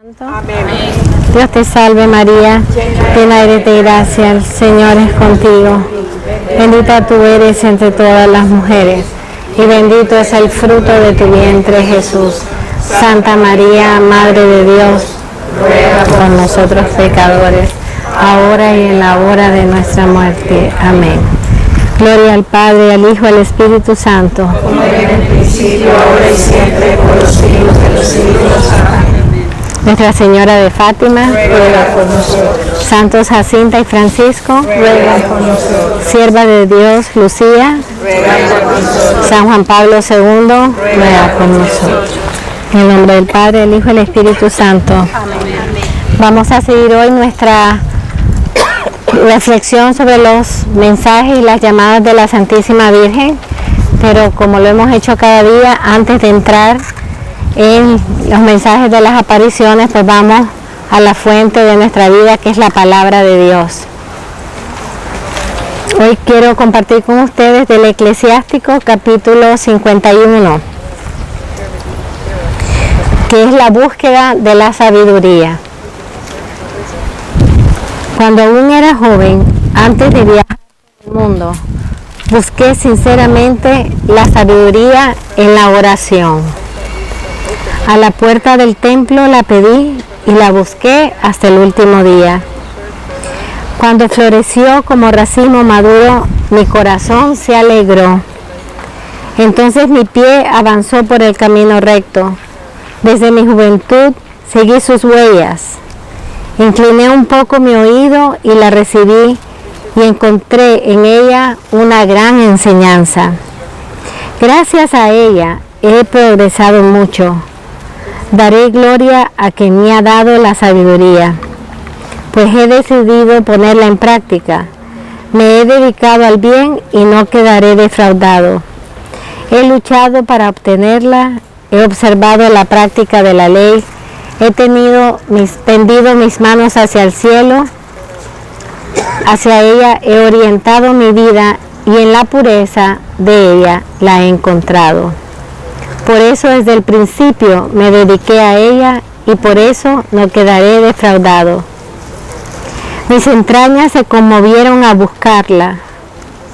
Amén. Dios te salve María, llena eres de gracia, el Señor es contigo. Bendita tú eres entre todas las mujeres, y bendito es el fruto de tu vientre Jesús. Santa María, Madre de Dios, ruega por nosotros pecadores, ahora y en la hora de nuestra muerte. Amén. Gloria al Padre, al Hijo y al Espíritu Santo. Como era en el principio, ahora y siempre, por los siglos de los siglos. Amén. Nuestra Señora de Fátima, ruega por nosotros. Santos Jacinta y Francisco, ruega por nosotros. Sierva de Dios, Lucía, ruega por nosotros. San Juan Pablo II, ruega por nosotros. En el nombre del Padre, del Hijo y del Espíritu Santo. Amén. Vamos a seguir hoy nuestra reflexión sobre los mensajes y las llamadas de la Santísima Virgen, pero como lo hemos hecho cada día, antes de entrar en los mensajes de las apariciones, pues vamos a la fuente de nuestra vida, que es la palabra de Dios. Hoy quiero compartir con ustedes del Eclesiástico capítulo 51, que es la búsqueda de la sabiduría. Cuando aún era joven, antes de viajar por el mundo, busqué sinceramente la sabiduría en la oración. A la puerta del templo la pedí y la busqué hasta el último día. Cuando floreció como racimo maduro, mi corazón se alegró. Entonces mi pie avanzó por el camino recto. Desde mi juventud seguí sus huellas. Incliné un poco mi oído y la recibí y encontré en ella una gran enseñanza. Gracias a ella he progresado mucho. Daré gloria a quien me ha dado la sabiduría, pues he decidido ponerla en práctica. Me he dedicado al bien y no quedaré defraudado. He luchado para obtenerla, he observado la práctica de la ley, he tendido mis manos hacia el cielo, hacia ella he orientado mi vida y en la pureza de ella la he encontrado. Por eso desde el principio me dediqué a ella y por eso no quedaré defraudado. Mis entrañas se conmovieron a buscarla,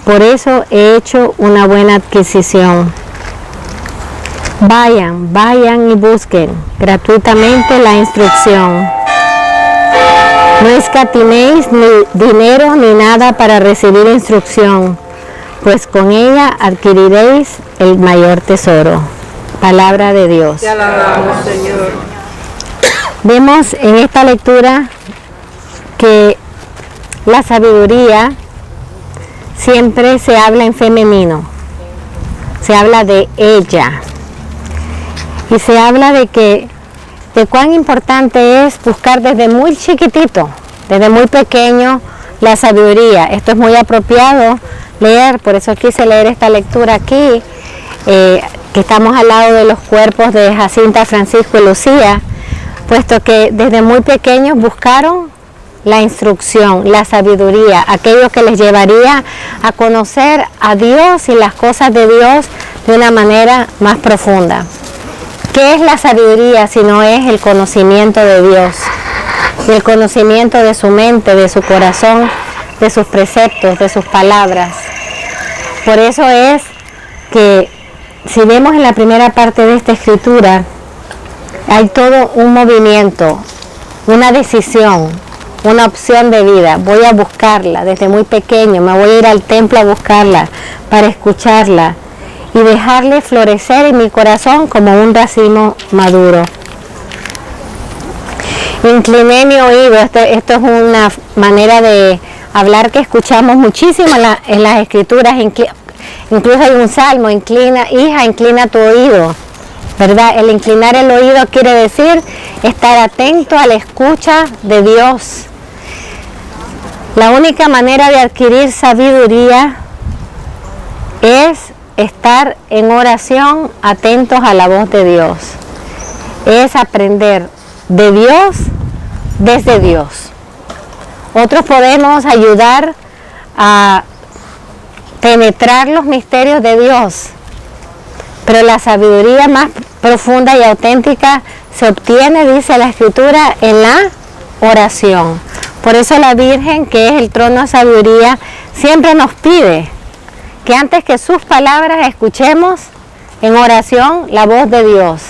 por eso he hecho una buena adquisición. Vayan y busquen gratuitamente la instrucción. No escatiméis ni dinero ni nada para recibir instrucción, pues con ella adquiriréis el mayor tesoro. Palabra de Dios. Te alabamos, Señor. Vemos en esta lectura que la sabiduría siempre se habla en femenino. Se habla de ella. Y se habla de cuán importante es buscar desde muy chiquitito, desde muy pequeño, la sabiduría. Esto es muy apropiado leer, por eso quise leer esta lectura aquí, que estamos al lado de los cuerpos de Jacinta, Francisco y Lucía, puesto que desde muy pequeños buscaron la instrucción, la sabiduría, aquello que les llevaría a conocer a Dios y las cosas de Dios de una manera más profunda. ¿Qué es la sabiduría si no es el conocimiento de Dios? El conocimiento de su mente, de su corazón, de sus preceptos, de sus palabras. Por eso es que si vemos en la primera parte de esta escritura, hay todo un movimiento, una decisión, una opción de vida. Voy a buscarla desde muy pequeño, me voy a ir al templo a buscarla para escucharla y dejarle florecer en mi corazón como un racimo maduro. Incliné mi oído. Esto es una manera de hablar que escuchamos muchísimo en las escrituras. Incluso hay un salmo: hija, inclina tu oído, ¿verdad? El inclinar el oído quiere decir estar atento a la escucha de Dios. La única manera de adquirir sabiduría es estar en oración, atentos a la voz de Dios. Es aprender de Dios desde Dios. Otros podemos ayudar a penetrar los misterios de Dios, Pero la sabiduría más profunda y auténtica se obtiene, dice la Escritura, en la oración. Por eso la Virgen, que es el trono de sabiduría, siempre nos pide que antes que sus palabras escuchemos en oración la voz de Dios.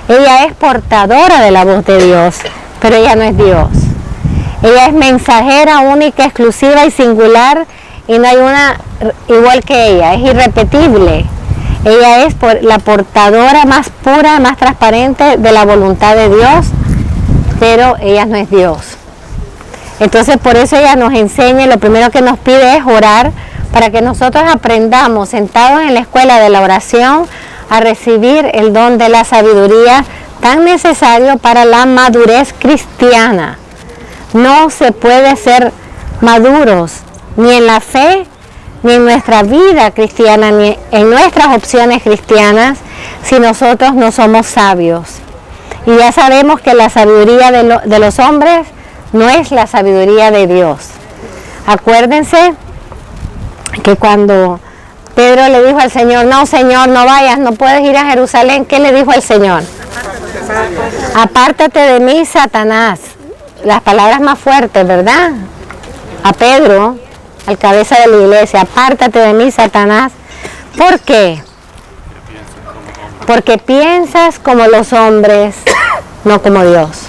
Ella es portadora de la voz de Dios, pero ella no es Dios. Ella es mensajera única, exclusiva y singular, y no hay una igual que ella, es irrepetible. Ella es la portadora más pura, más transparente de la voluntad de Dios, pero ella no es Dios. Entonces por eso ella nos enseña, y lo primero que nos pide es orar, para que nosotros aprendamos, sentados en la escuela de la oración, a recibir el don de la sabiduría tan necesario para la madurez cristiana. No se puede ser maduros ni en la fe, ni en nuestra vida cristiana, ni en nuestras opciones cristianas, si nosotros no somos sabios. Y ya sabemos que la sabiduría de los hombres no es la sabiduría de Dios. Acuérdense que cuando Pedro le dijo al Señor, no Señor, no vayas, no puedes ir a Jerusalén, ¿qué le dijo el Señor? Apártate de mí, Satanás. Las palabras más fuertes, ¿verdad? A Pedro, al cabeza de la iglesia, apártate de mí, Satanás. ¿Por qué? Porque piensas como los hombres, no como Dios.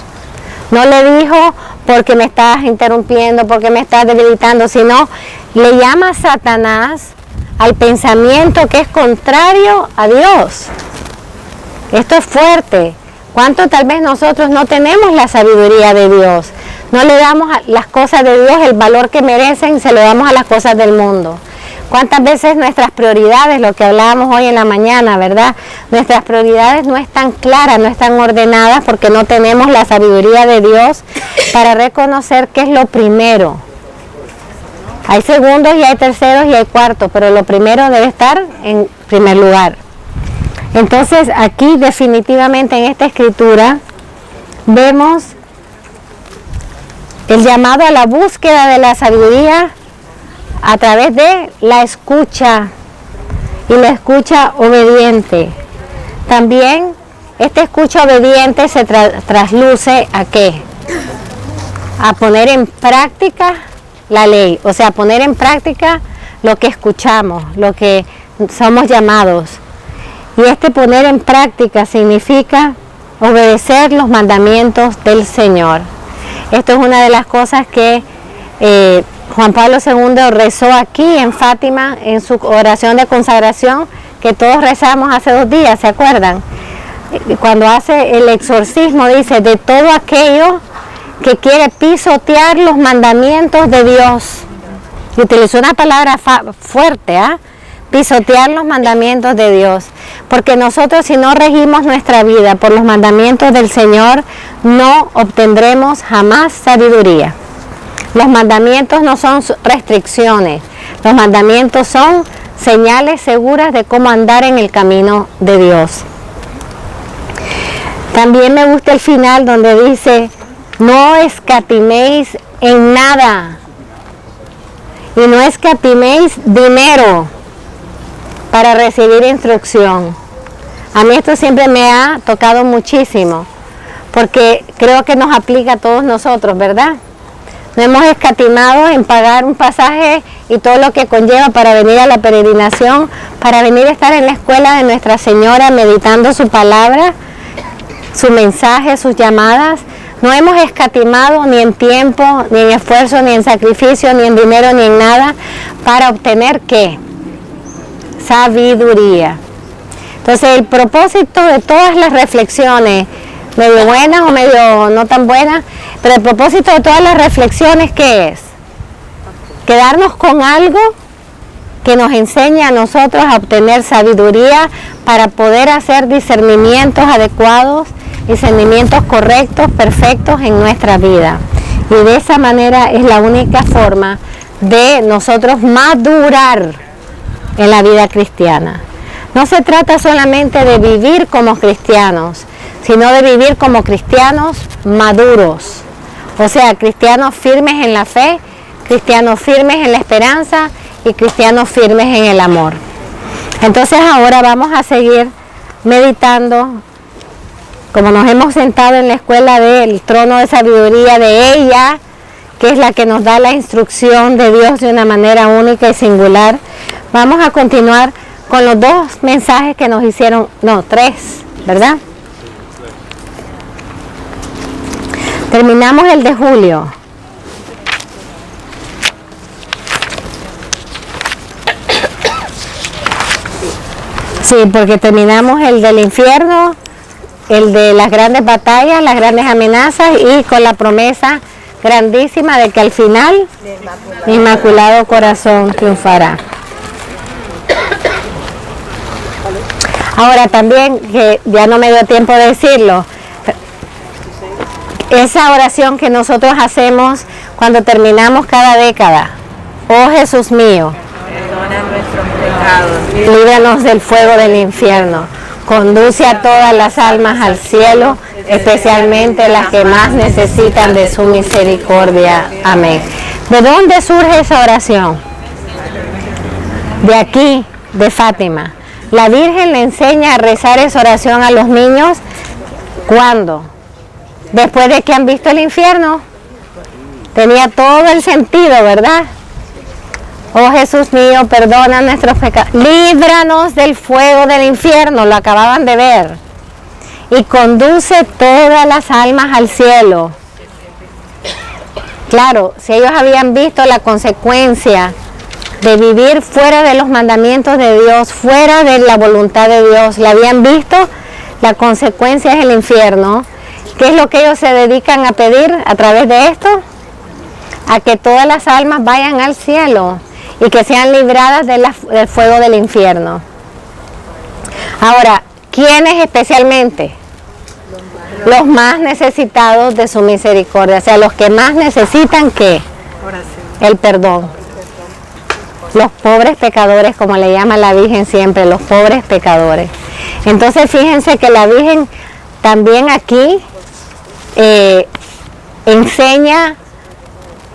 No le dijo porque me estás interrumpiendo, porque me estás debilitando, sino le llama Satanás al pensamiento que es contrario a Dios. Esto es fuerte. ¿Cuánto tal vez nosotros no tenemos la sabiduría de Dios? No le damos a las cosas de Dios el valor que merecen, se lo damos a las cosas del mundo. ¿Cuántas veces nuestras prioridades, lo que hablábamos hoy en la mañana, verdad? Nuestras prioridades no están claras, no están ordenadas porque no tenemos la sabiduría de Dios para reconocer qué es lo primero. Hay segundos y hay terceros y hay cuartos, pero lo primero debe estar en primer lugar. Entonces aquí definitivamente en esta escritura vemos el llamado a la búsqueda de la sabiduría a través de la escucha y la escucha obediente. También esta escucha obediente se trasluce a ¿qué? A poner en práctica la ley, o sea, poner en práctica lo que escuchamos, lo que somos llamados. Y este poner en práctica significa obedecer los mandamientos del Señor. Esto es una de las cosas que Juan Pablo II rezó aquí en Fátima, en su oración de consagración, que todos rezamos hace 2 días, ¿se acuerdan? Cuando hace el exorcismo dice, de todo aquello que quiere pisotear los mandamientos de Dios. Y utilizó una palabra fuerte, ¿ah? Pisotear los mandamientos de Dios. Porque nosotros, si no regimos nuestra vida por los mandamientos del Señor, no obtendremos jamás sabiduría. Los mandamientos no son restricciones, los mandamientos son señales seguras de cómo andar en el camino de Dios. También me gusta el final donde dice, no escatiméis en nada, y no escatiméis dinero para recibir instrucción. A mí esto siempre me ha tocado muchísimo, porque creo que nos aplica a todos nosotros, ¿verdad? No hemos escatimado en pagar un pasaje y todo lo que conlleva para venir a la peregrinación, para venir a estar en la escuela de Nuestra Señora, meditando su palabra, su mensaje, sus llamadas. No hemos escatimado ni en tiempo, ni en esfuerzo, ni en sacrificio, ni en dinero, ni en nada, para obtener ¿qué? Sabiduría. Entonces el propósito de todas las reflexiones, medio buenas o medio no tan buenas, pero el propósito de todas las reflexiones, ¿qué es? Quedarnos con algo que nos enseñe a nosotros a obtener sabiduría para poder hacer discernimientos adecuados, discernimientos correctos, perfectos en nuestra vida. Y de esa manera es la única forma de nosotros madurar en la vida cristiana. No se trata solamente de vivir como cristianos, sino de vivir como cristianos maduros. O sea, cristianos firmes en la fe, cristianos firmes en la esperanza y cristianos firmes en el amor. Entonces ahora vamos a seguir meditando, como nos hemos sentado en la escuela del trono de sabiduría de ella, que es la que nos da la instrucción de Dios de una manera única y singular, vamos a continuar con los dos mensajes que nos hicieron, no, tres, ¿verdad? Terminamos el de julio. Sí, porque terminamos el del infierno, el de las grandes batallas, las grandes amenazas y con la promesa grandísima de que al final mi Inmaculado Corazón triunfará. Ahora también, que ya no me dio tiempo de decirlo, esa oración que nosotros hacemos cuando terminamos cada década, oh Jesús mío, Perdona nuestros pecados. líbranos del fuego del infierno, conduce a todas las almas al cielo, especialmente las que más necesitan de su misericordia. Amén. ¿De dónde surge esa oración? De aquí, de Fátima. La Virgen le enseña a rezar esa oración a los niños. ¿Cuándo? Después de que han visto el infierno. Tenía todo el sentido, ¿verdad? Oh Jesús mío, perdona nuestros pecados, líbranos del fuego del infierno, lo acababan de ver, y conduce todas las almas al cielo. Claro, si ellos habían visto la consecuencia de vivir fuera de los mandamientos de Dios, fuera de la voluntad de Dios, la habían visto, la consecuencia es el infierno. ¿Qué es lo que ellos se dedican a pedir a través de esto? A que todas las almas vayan al cielo y que sean libradas del fuego del infierno. Ahora, ¿quiénes especialmente? Los más necesitados de su misericordia, o sea, los que más necesitan, ¿qué? El perdón. Los pobres pecadores, como le llama la Virgen siempre, los pobres pecadores. Entonces, fíjense que la Virgen también aquí enseña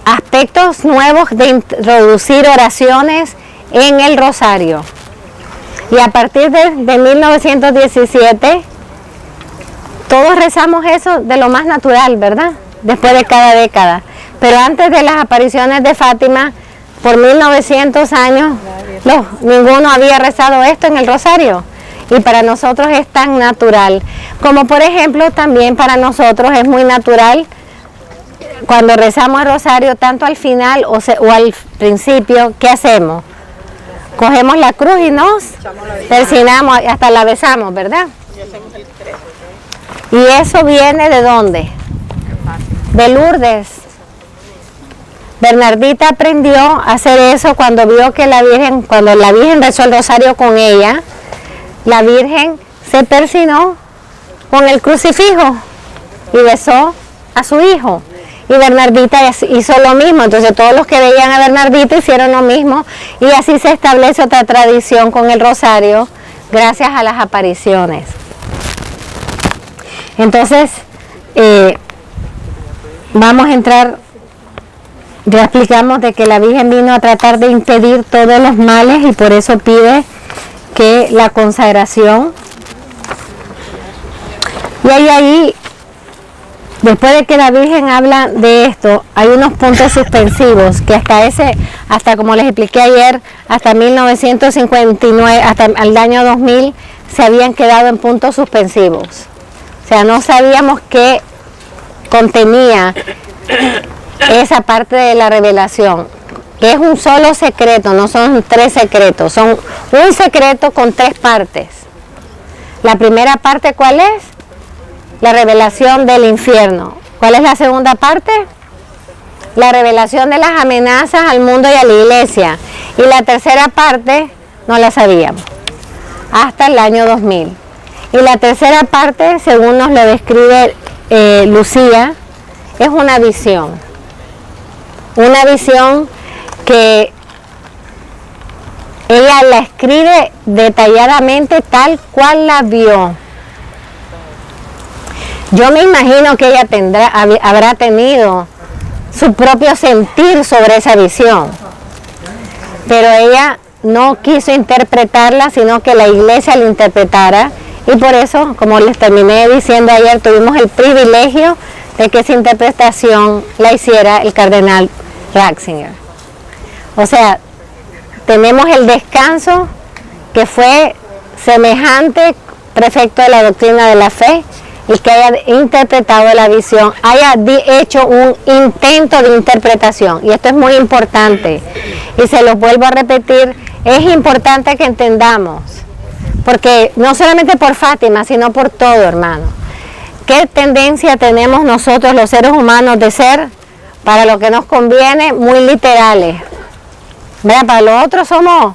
aspectos nuevos de introducir oraciones en el rosario. Y a partir de 1917, todos rezamos eso de lo más natural, ¿verdad? Después de cada década. Pero antes de las apariciones de Fátima, por 1900 años, ninguno había rezado esto en el rosario. Y para nosotros es tan natural. Como por ejemplo, también para nosotros es muy natural cuando rezamos el rosario, tanto al final o al principio, ¿qué hacemos? Cogemos la cruz y nos persignamos, hasta la besamos, ¿verdad? Y eso viene ¿de dónde? De Lourdes. Bernardita aprendió a hacer eso cuando vio que cuando la Virgen rezó el rosario con ella, la Virgen se persignó con el crucifijo y besó a su hijo. Y Bernardita hizo lo mismo, entonces todos los que veían a Bernardita hicieron lo mismo y así se establece otra tradición con el rosario gracias a las apariciones. Entonces, vamos a entrar, ya explicamos de que la Virgen vino a tratar de impedir todos los males y por eso pide que la consagración, y ahí después de que la Virgen habla de esto, hay unos puntos suspensivos que hasta como les expliqué ayer, hasta 1959, hasta el año 2000, se habían quedado en puntos suspensivos. O sea, no sabíamos qué contenía esa parte de la revelación, que es un solo secreto, no son tres secretos, son un secreto con tres partes. La primera parte, ¿cuál es? La revelación del infierno. ¿Cuál es la segunda parte? La revelación de las amenazas al mundo y a la iglesia. Y la tercera parte no la sabíamos hasta el año 2000. Y la tercera parte, según nos lo describe Lucía, es una visión. Una visión que ella la escribe detalladamente tal cual la vio. Yo me imagino que ella habrá tenido su propio sentir sobre esa visión, pero ella no quiso interpretarla, sino que la iglesia la interpretara, Y por eso, como les terminé diciendo ayer, tuvimos el privilegio de que esa interpretación la hiciera el cardenal Ratzinger. O sea, tenemos el descanso que fue semejante prefecto de la doctrina de la fe y que haya interpretado la visión, haya hecho un intento de interpretación. Y esto es muy importante. Y se los vuelvo a repetir, es importante que entendamos, porque no solamente por Fátima, sino por todo, hermano. ¿Qué tendencia tenemos nosotros los seres humanos de ser, para lo que nos conviene, muy literales? ¿Verdad? Para los otros somos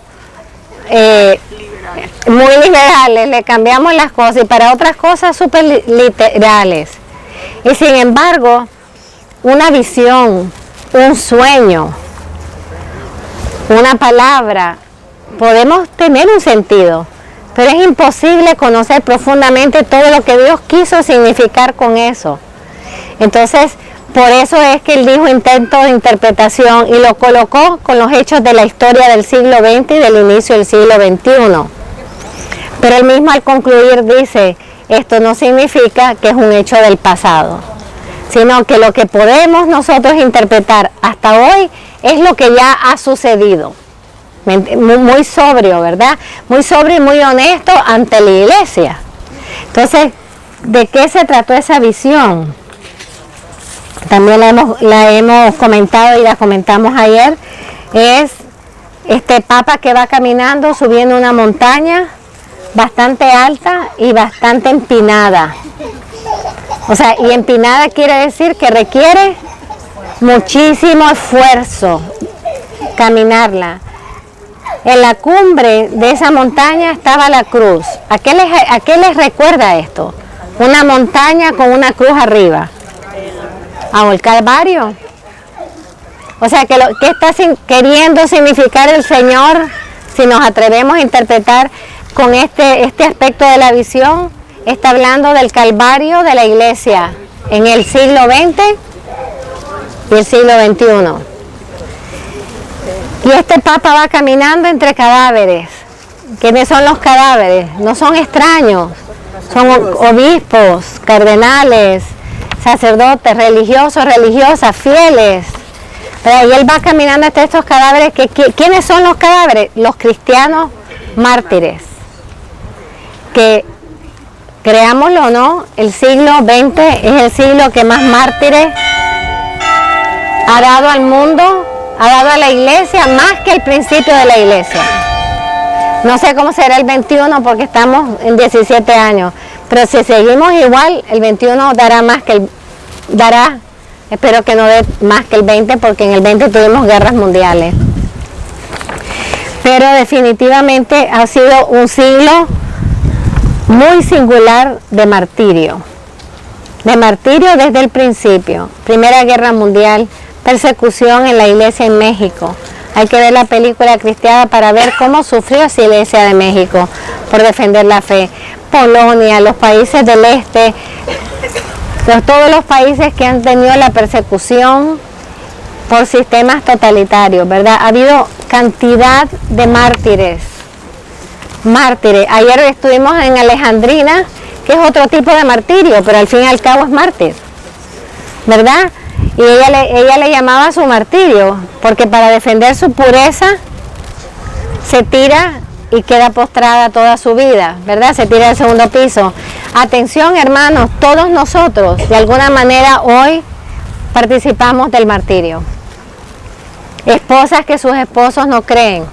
muy liberales, le cambiamos las cosas, y para otras cosas súper literales. Y sin embargo, una visión, un sueño, una palabra, podemos tener un sentido, pero es imposible conocer profundamente todo lo que Dios quiso significar con eso. Entonces, por eso es que él dijo intento de interpretación y lo colocó con los hechos de la historia del siglo XX y del inicio del siglo XXI. Pero él mismo al concluir dice, esto no significa que es un hecho del pasado, sino que lo que podemos nosotros interpretar hasta hoy es lo que ya ha sucedido. Muy sobrio, ¿verdad? Muy sobrio y muy honesto ante la iglesia. Entonces, ¿de qué se trató esa visión? También la hemos comentado y la comentamos ayer. Es este Papa que va caminando, subiendo una montaña bastante alta y bastante empinada. O sea, y empinada quiere decir que requiere muchísimo esfuerzo caminarla. En la cumbre de esa montaña estaba la cruz. ¿A qué les recuerda esto? Una montaña con una cruz arriba. ¿O el Calvario? O sea, ¿qué está queriendo significar el Señor si nos atrevemos a interpretar con este aspecto de la visión? Está hablando del Calvario de la Iglesia en el siglo XX y el siglo XXI. Y este Papa va caminando entre cadáveres. ¿Quiénes son los cadáveres? No son extraños, son obispos, cardenales, sacerdotes, religiosos, religiosas, fieles. Y él va caminando entre estos cadáveres. ¿Quiénes son los cadáveres? Los cristianos mártires. Que, creámoslo o no, el siglo XX es el siglo que más mártires ha dado al mundo, ha dado a la iglesia, más que el principio de la iglesia. No sé cómo será el 21 porque estamos en 17 años, pero si seguimos igual, el 21 dará más que espero que no dé más que el 20, porque en el 20 tuvimos guerras mundiales. Pero definitivamente ha sido un siglo muy singular de martirio desde el principio. Primera Guerra Mundial, persecución en la iglesia en México. Hay que ver la película Cristiana para ver cómo sufrió esa iglesia de México por defender la fe. Polonia, los países del este, todos los países que han tenido la persecución por sistemas totalitarios, ¿verdad? Ha habido cantidad de mártires. Ayer estuvimos en Alejandrina, que es otro tipo de martirio, pero al fin y al cabo es mártir, ¿verdad? Y ella le llamaba su martirio, porque para defender su pureza se tira y queda postrada toda su vida, ¿verdad? Se tira del segundo piso. Atención, hermanos, todos nosotros de alguna manera hoy participamos del martirio. Esposas que sus esposos no creen.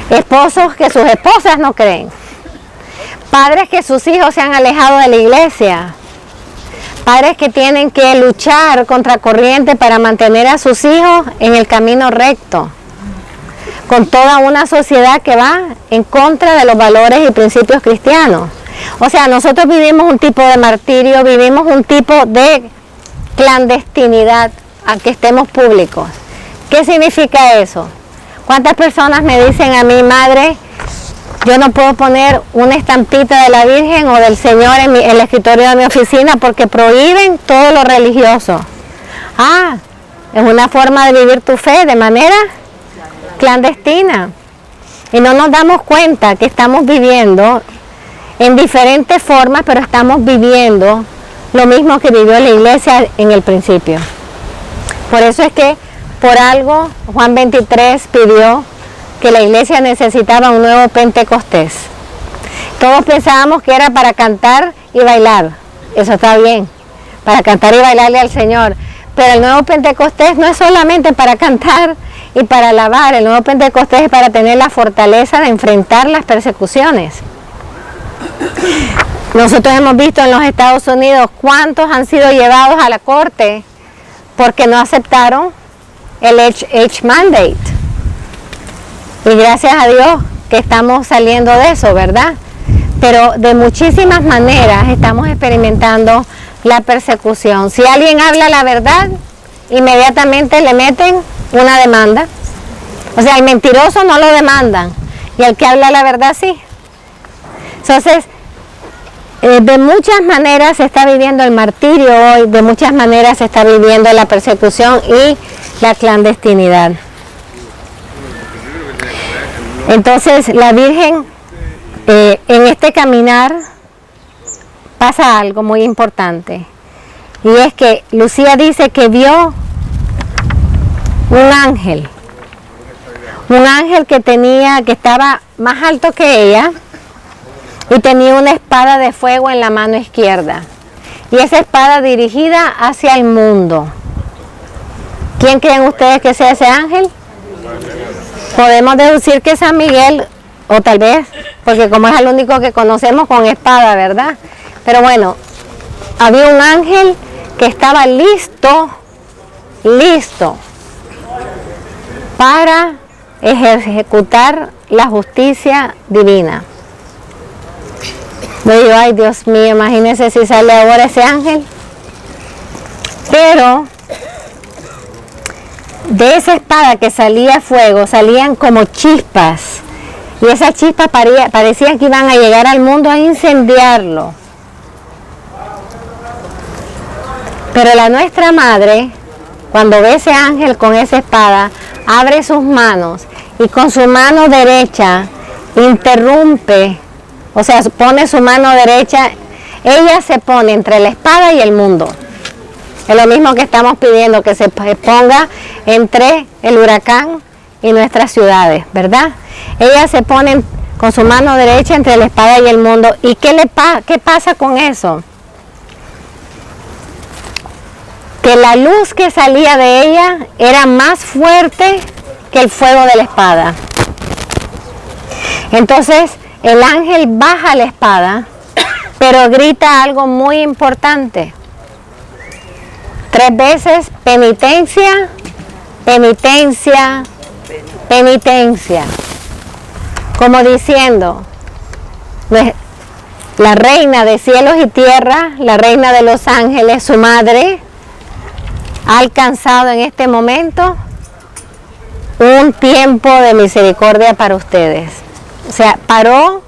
Esposos que sus esposas no creen. Padres que sus hijos se han alejado de la iglesia. Padres que tienen que luchar contra corriente para mantener a sus hijos en el camino recto. Con toda una sociedad que va en contra de los valores y principios cristianos. O sea, nosotros vivimos un tipo de martirio, vivimos un tipo de clandestinidad a que estemos públicos. ¿Qué significa eso? ¿Cuántas personas me dicen a mi madre, yo no puedo poner una estampita de la Virgen o del Señor en el escritorio de mi oficina porque prohíben todo lo religioso? Ah, es una forma de vivir tu fe de manera clandestina. Y no nos damos cuenta que estamos viviendo en diferentes formas, pero estamos viviendo lo mismo que vivió la iglesia en el principio. Por eso es que por algo Juan 23 pidió que la iglesia necesitaba un nuevo Pentecostés. Todos pensábamos que era para cantar y bailar. Eso está bien, para cantar y bailarle al Señor. Pero el nuevo Pentecostés no es solamente para cantar y para alabar. El nuevo Pentecostés es para tener la fortaleza de enfrentar las persecuciones. Nosotros hemos visto en los Estados Unidos cuántos han sido llevados a la corte porque no aceptaron el age mandate. Y gracias a Dios que estamos saliendo de eso, ¿verdad? Pero de muchísimas maneras estamos experimentando la persecución. Si alguien habla la verdad, inmediatamente le meten una demanda. O sea, el mentiroso no lo demandan y el que habla la verdad sí. Entonces, de muchas maneras se está viviendo el martirio hoy, de muchas maneras se está viviendo la persecución y la clandestinidad. Entonces, la Virgen, en este caminar, pasa algo muy importante. Y es que Lucía dice que vio un ángel que estaba más alto que ella, y tenía una espada de fuego en la mano izquierda. Y esa espada dirigida hacia el mundo. ¿Quién creen ustedes que sea ese ángel? Podemos deducir que es San Miguel, o tal vez, porque como es el único que conocemos con espada, ¿verdad? Pero bueno, había un ángel que estaba listo para ejecutar la justicia divina. Yo digo, ay Dios mío, imagínense si sale ahora ese ángel. Pero de esa espada que salía fuego, salían como chispas. Y esas chispas parecían que iban a llegar al mundo a incendiarlo. Pero la Nuestra Madre, cuando ve ese ángel con esa espada, abre sus manos y con su mano derecha interrumpe. O sea, pone su mano derecha, ella se pone entre la espada y el mundo. Es lo mismo que estamos pidiendo, que se ponga entre el huracán y nuestras ciudades, ¿verdad? Ella se pone con su mano derecha entre la espada y el mundo. ¿Y qué pasa con eso? Que la luz que salía de ella era más fuerte que el fuego de la espada. Entonces, el ángel baja la espada, pero grita algo muy importante. 3 veces: penitencia, penitencia, penitencia. Como diciendo, la reina de cielos y tierra, la reina de los ángeles, su madre, ha alcanzado en este momento un tiempo de misericordia para ustedes. O sea, paró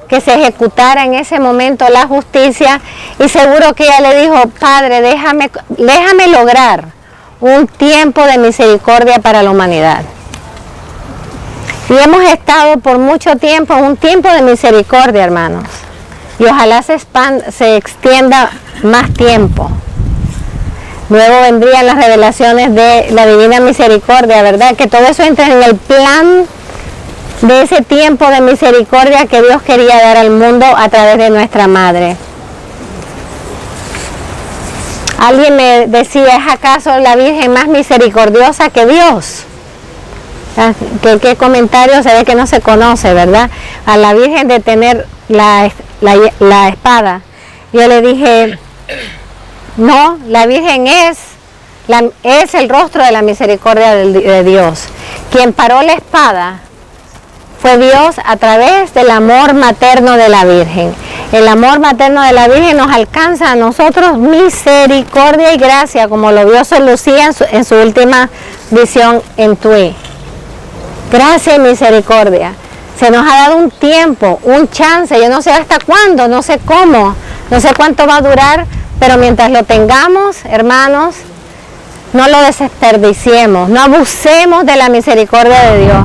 que se ejecutara en ese momento la justicia, y seguro que ella le dijo: Padre, déjame lograr un tiempo de misericordia para la humanidad. Y hemos estado por mucho tiempo en un tiempo de misericordia, hermanos, y ojalá se extienda más tiempo. Luego vendrían las revelaciones de la divina misericordia, ¿verdad? Que todo eso entra en el plan de ese tiempo de misericordia que Dios quería dar al mundo a través de nuestra Madre. Alguien me decía: ¿es acaso la Virgen más misericordiosa que Dios? ¿Qué comentario? Se ve que no se conoce, ¿verdad? A la Virgen de tener la espada. Yo le dije: no, la Virgen es el rostro de la misericordia de Dios. Quien paró la espada fue Dios a través del amor materno de la Virgen. El amor materno de la Virgen nos alcanza a nosotros misericordia y gracia, como lo vio Sor Lucía en su última visión en Tui. Gracia y misericordia. Se nos ha dado un tiempo, un chance, yo no sé hasta cuándo, no sé cómo, no sé cuánto va a durar, pero mientras lo tengamos, hermanos, no lo desperdiciemos, no abusemos de la misericordia de Dios.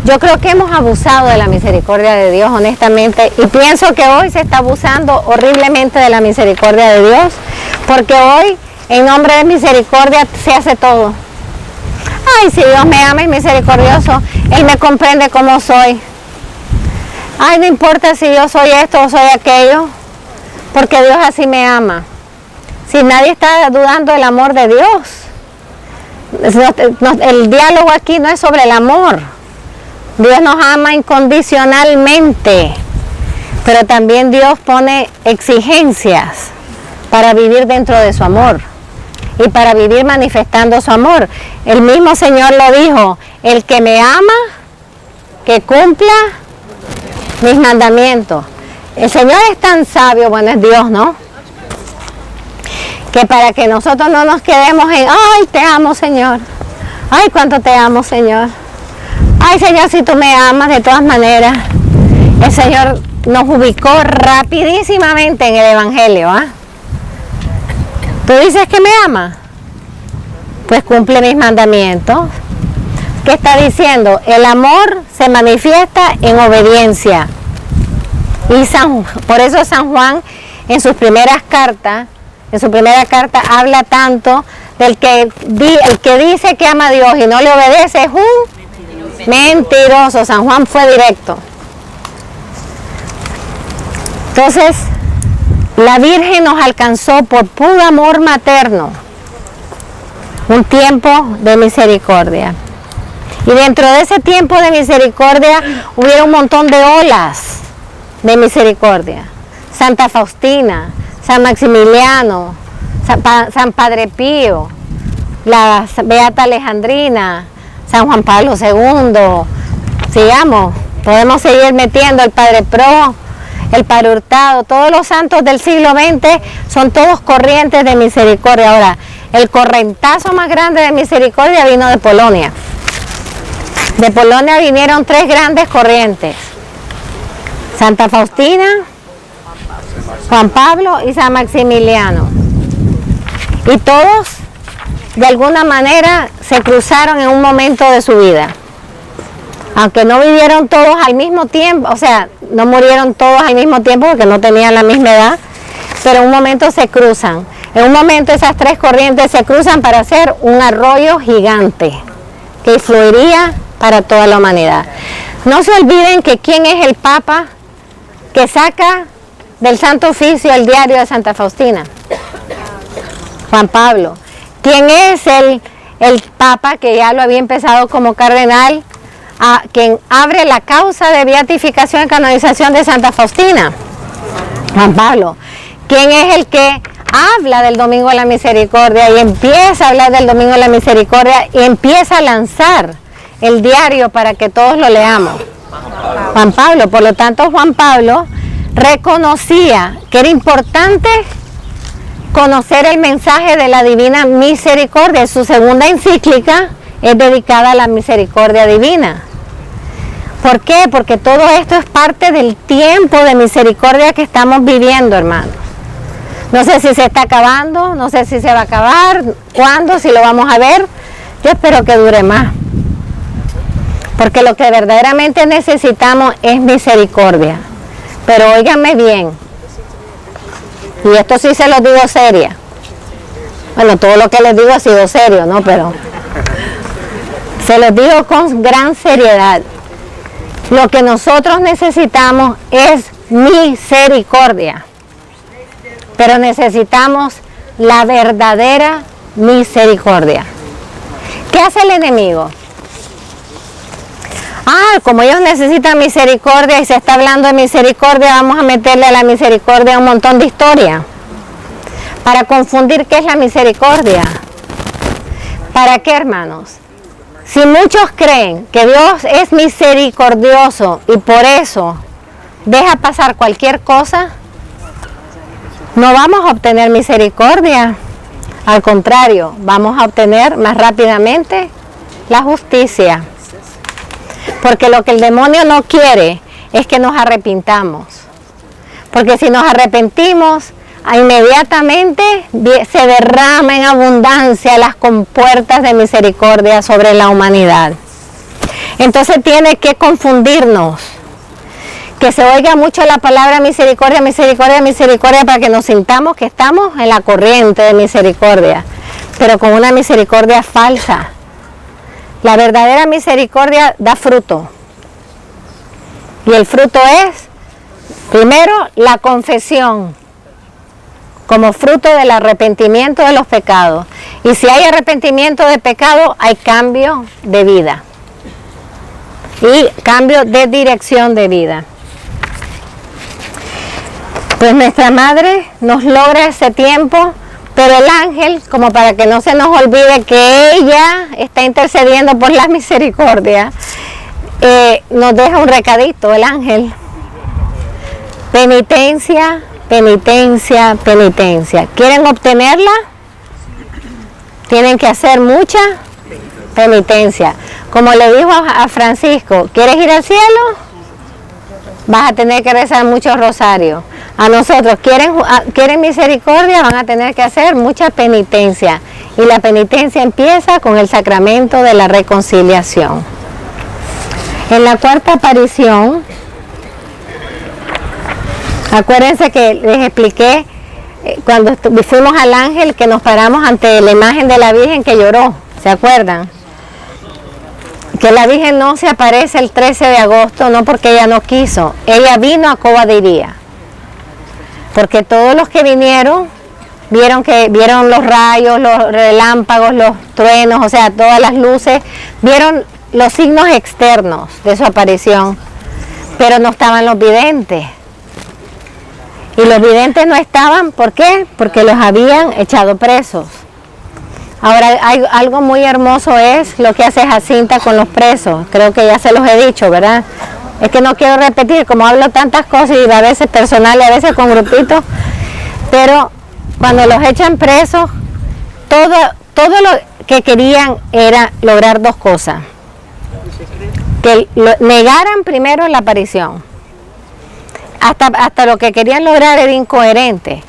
Yo creo que hemos abusado de la misericordia de Dios, honestamente, y pienso que hoy se está abusando horriblemente de la misericordia de Dios, porque hoy, en nombre de misericordia, se hace todo. Ay, si Dios me ama y misericordioso, Él me comprende como soy. Ay, no importa si yo soy esto o soy aquello, porque Dios así me ama. Si nadie está dudando del amor de Dios, el diálogo aquí no es sobre el amor. Dios nos ama incondicionalmente, pero también Dios pone exigencias para vivir dentro de su amor y para vivir manifestando su amor. El mismo Señor lo dijo: el que me ama, que cumpla mis mandamientos. El Señor es tan sabio, bueno, es Dios, ¿no? Que para que nosotros no nos quedemos en, ay, te amo, Señor. Ay, cuánto te amo, Señor. Ay, Señor, si tú me amas de todas maneras. El Señor nos ubicó rapidísimamente en el Evangelio, ¿ah? ¿Tú dices que me ama? Pues cumple mis mandamientos. ¿Qué está diciendo? El amor se manifiesta en obediencia. Y por eso San Juan en su primera carta habla tanto del que el que dice que ama a Dios y no le obedece es un mentiroso. San Juan fue directo. Entonces, la Virgen nos alcanzó por puro amor materno, un tiempo de misericordia. Y dentro de ese tiempo de misericordia hubo un montón de olas de misericordia. Santa Faustina, San Maximiliano, San Padre Pío, la Beata Alejandrina, San Juan Pablo II, sigamos, podemos seguir metiendo el Padre Pro, el Padre Hurtado, todos los santos del siglo XX son todos corrientes de misericordia. Ahora, el correntazo más grande de misericordia vino de Polonia. De Polonia vinieron 3 grandes corrientes: Santa Faustina, Juan Pablo y San Maximiliano. Y todos, de alguna manera, se cruzaron en un momento de su vida. Aunque no vivieron todos al mismo tiempo, o sea, no murieron todos al mismo tiempo porque no tenían la misma edad, pero en un momento se cruzan. En un momento esas 3 corrientes se cruzan para hacer un arroyo gigante que fluiría para toda la humanidad. No se olviden que quién es el Papa que saca del Santo Oficio el diario de Santa Faustina. Juan Pablo. ¿Quién es el Papa que ya lo había empezado como cardenal, quien abre la causa de beatificación y canonización de Santa Faustina? Juan Pablo. ¿Quién es el que habla del Domingo de la Misericordia y empieza a hablar del Domingo de la Misericordia y empieza a lanzar el diario para que todos lo leamos? Juan Pablo. Por lo tanto, Juan Pablo reconocía que era importante conocer el mensaje de la Divina Misericordia. Su segunda encíclica es dedicada a la misericordia divina. ¿Por qué? Porque todo esto es parte del tiempo de misericordia que estamos viviendo, hermanos. No sé si se está acabando, no sé si se va a acabar, cuándo, si lo vamos a ver. Yo espero que dure más. Porque lo que verdaderamente necesitamos es misericordia. Pero óiganme bien, y esto sí se los digo seria. Bueno, todo lo que les digo ha sido serio, ¿no? Pero se los digo con gran seriedad. Lo que nosotros necesitamos es misericordia. Pero necesitamos la verdadera misericordia. ¿Qué hace el enemigo? Como ellos necesitan misericordia y se está hablando de misericordia, vamos a meterle a la misericordia un montón de historia para confundir qué es la misericordia. ¿Para qué, hermanos? Si muchos creen que Dios es misericordioso y por eso deja pasar cualquier cosa, no vamos a obtener misericordia. Al contrario, vamos a obtener más rápidamente la justicia. Porque lo que el demonio no quiere es que nos arrepintamos. Porque si nos arrepentimos, inmediatamente se derrama en abundancia las compuertas de misericordia sobre la humanidad. Entonces tiene que confundirnos. Que se oiga mucho la palabra misericordia, misericordia, misericordia, para que nos sintamos que estamos en la corriente de misericordia, pero con una misericordia falsa. La verdadera misericordia da fruto. Y el fruto es, primero, la confesión, como fruto del arrepentimiento de los pecados. Y si hay arrepentimiento de pecado, hay cambio de vida. Y cambio de dirección de vida. Pues nuestra madre nos logra ese tiempo, pero el ángel, como para que no se nos olvide que ella está intercediendo por la misericordia, nos deja un recadito, el ángel. Penitencia, penitencia, penitencia. ¿Quieren obtenerla? Tienen que hacer mucha penitencia. Como le dijo a Francisco, ¿quieres ir al cielo? Vas a tener que rezar muchos rosarios. A nosotros, ¿quieren misericordia? Van a tener que hacer mucha penitencia. Y la penitencia empieza con el sacramento de la reconciliación. En la cuarta aparición, acuérdense que les expliqué cuando fuimos al ángel que nos paramos ante la imagen de la Virgen que lloró, ¿se acuerdan? Que la Virgen no se aparece el 13 de agosto, no porque ella no quiso, ella vino a Cova de Iría. Porque todos los que vinieron, vieron los rayos, los relámpagos, los truenos, o sea, todas las luces, vieron los signos externos de su aparición, pero no estaban los videntes. Y los videntes no estaban, ¿por qué? Porque los habían echado presos. Ahora, algo muy hermoso es lo que hace Jacinta con los presos, creo que ya se los he dicho, ¿verdad? Es que no quiero repetir, como hablo tantas cosas y a veces personal y a veces con grupitos, pero cuando los echan presos, todo lo que querían era lograr dos cosas. Que negaran primero la aparición. Hasta lo que querían lograr era incoherente,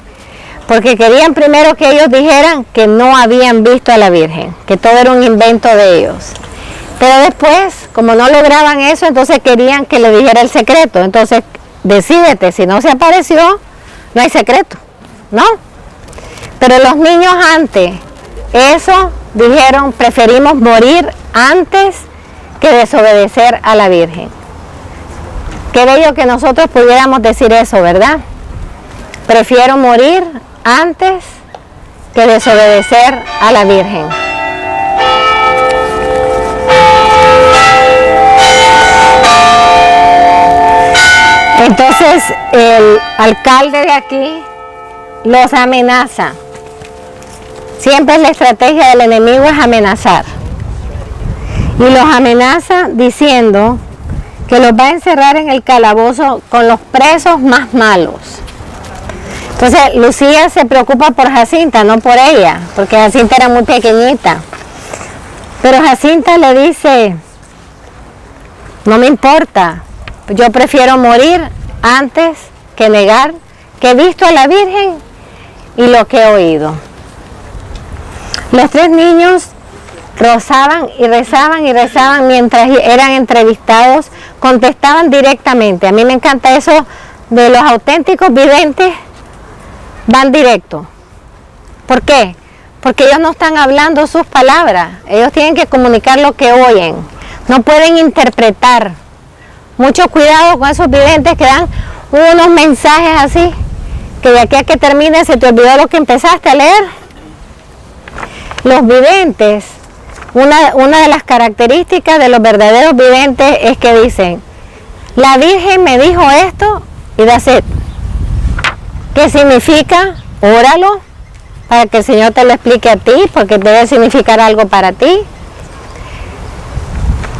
porque querían primero que ellos dijeran que no habían visto a la Virgen, que todo era un invento de ellos. Pero después, como no lograban eso, entonces querían que le dijera el secreto. Entonces, decídete, si no se apareció, no hay secreto, ¿no? Pero los niños antes, eso dijeron, preferimos morir antes que desobedecer a la Virgen. Qué bello que nosotros pudiéramos decir eso, ¿verdad? Prefiero morir antes que desobedecer a la Virgen. Entonces el alcalde de aquí los amenaza. Siempre la estrategia del enemigo es amenazar. Y los amenaza diciendo que los va a encerrar en el calabozo con los presos más malos. Entonces Lucía se preocupa por Jacinta, no por ella, porque Jacinta era muy pequeñita. Pero Jacinta le dice, no me importa, yo prefiero morir antes que negar que he visto a la Virgen y lo que he oído. Los tres niños rezaban y rezaban mientras eran entrevistados, contestaban directamente. A mí me encanta eso de los auténticos videntes, van directo. ¿Por qué? Porque ellos no están hablando sus palabras, ellos tienen que comunicar lo que oyen, no pueden interpretar. Mucho cuidado con esos videntes que dan unos mensajes así, que de aquí a que termine se te olvidó lo que empezaste a leer. Los videntes, una de las características de los verdaderos videntes es que dicen, la Virgen me dijo esto y that's it. ¿Qué significa? Óralo, para que el Señor te lo explique a ti, porque debe significar algo para ti.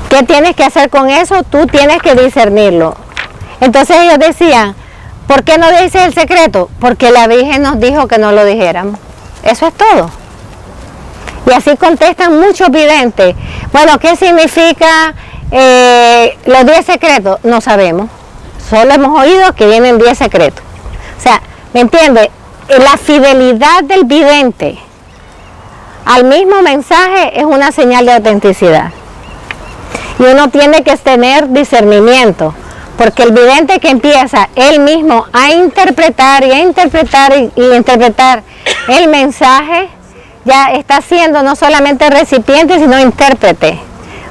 ¿Qué tienes que hacer con eso? Tú tienes que discernirlo. Entonces ellos decían, ¿por qué no dices el secreto? Porque la Virgen nos dijo que no lo dijéramos. Eso es todo. Y así contestan muchos videntes. Bueno, ¿qué significa los 10 secretos? No sabemos. Solo hemos oído que vienen 10 secretos. O sea, ¿me entiendes? La fidelidad del vidente al mismo mensaje es una señal de autenticidad. Y uno tiene que tener discernimiento, porque el vidente que empieza él mismo a interpretar y a interpretar y interpretar el mensaje, ya está siendo no solamente recipiente, sino intérprete.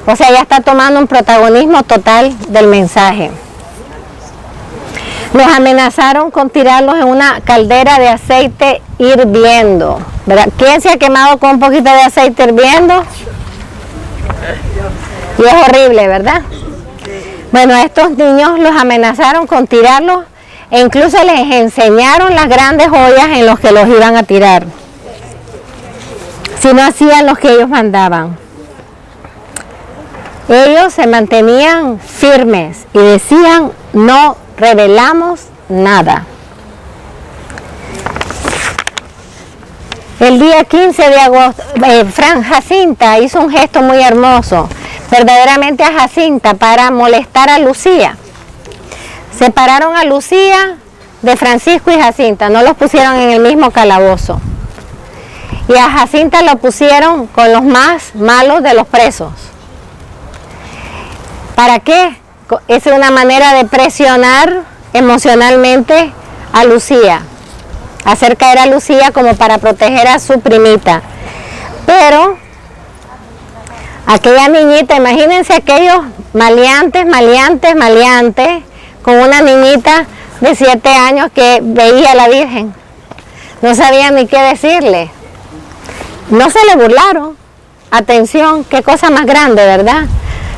O sea, ya está tomando un protagonismo total del mensaje. Los amenazaron con tirarlos en una caldera de aceite hirviendo, ¿verdad? ¿Quién se ha quemado con un poquito de aceite hirviendo? Y es horrible, ¿verdad? Bueno, a estos niños los amenazaron con tirarlos e incluso les enseñaron las grandes joyas en los que los iban a tirar, si no hacían lo que ellos mandaban. Ellos se mantenían firmes y decían: no revelamos nada. El día 15 de agosto, Jacinta hizo un gesto muy hermoso, verdaderamente a Jacinta, para molestar a Lucía. Separaron a Lucía de Francisco y Jacinta, no los pusieron en el mismo calabozo. Y a Jacinta lo pusieron con los más malos de los presos. ¿Para qué? Es una manera de presionar emocionalmente a Lucía, hacer caer a Lucía como para proteger a su primita. Pero aquella niñita, imagínense aquellos maleantes, con una niñita de 7 años que veía a la Virgen. No sabían ni qué decirle. No se le burlaron. Atención, qué cosa más grande, ¿verdad?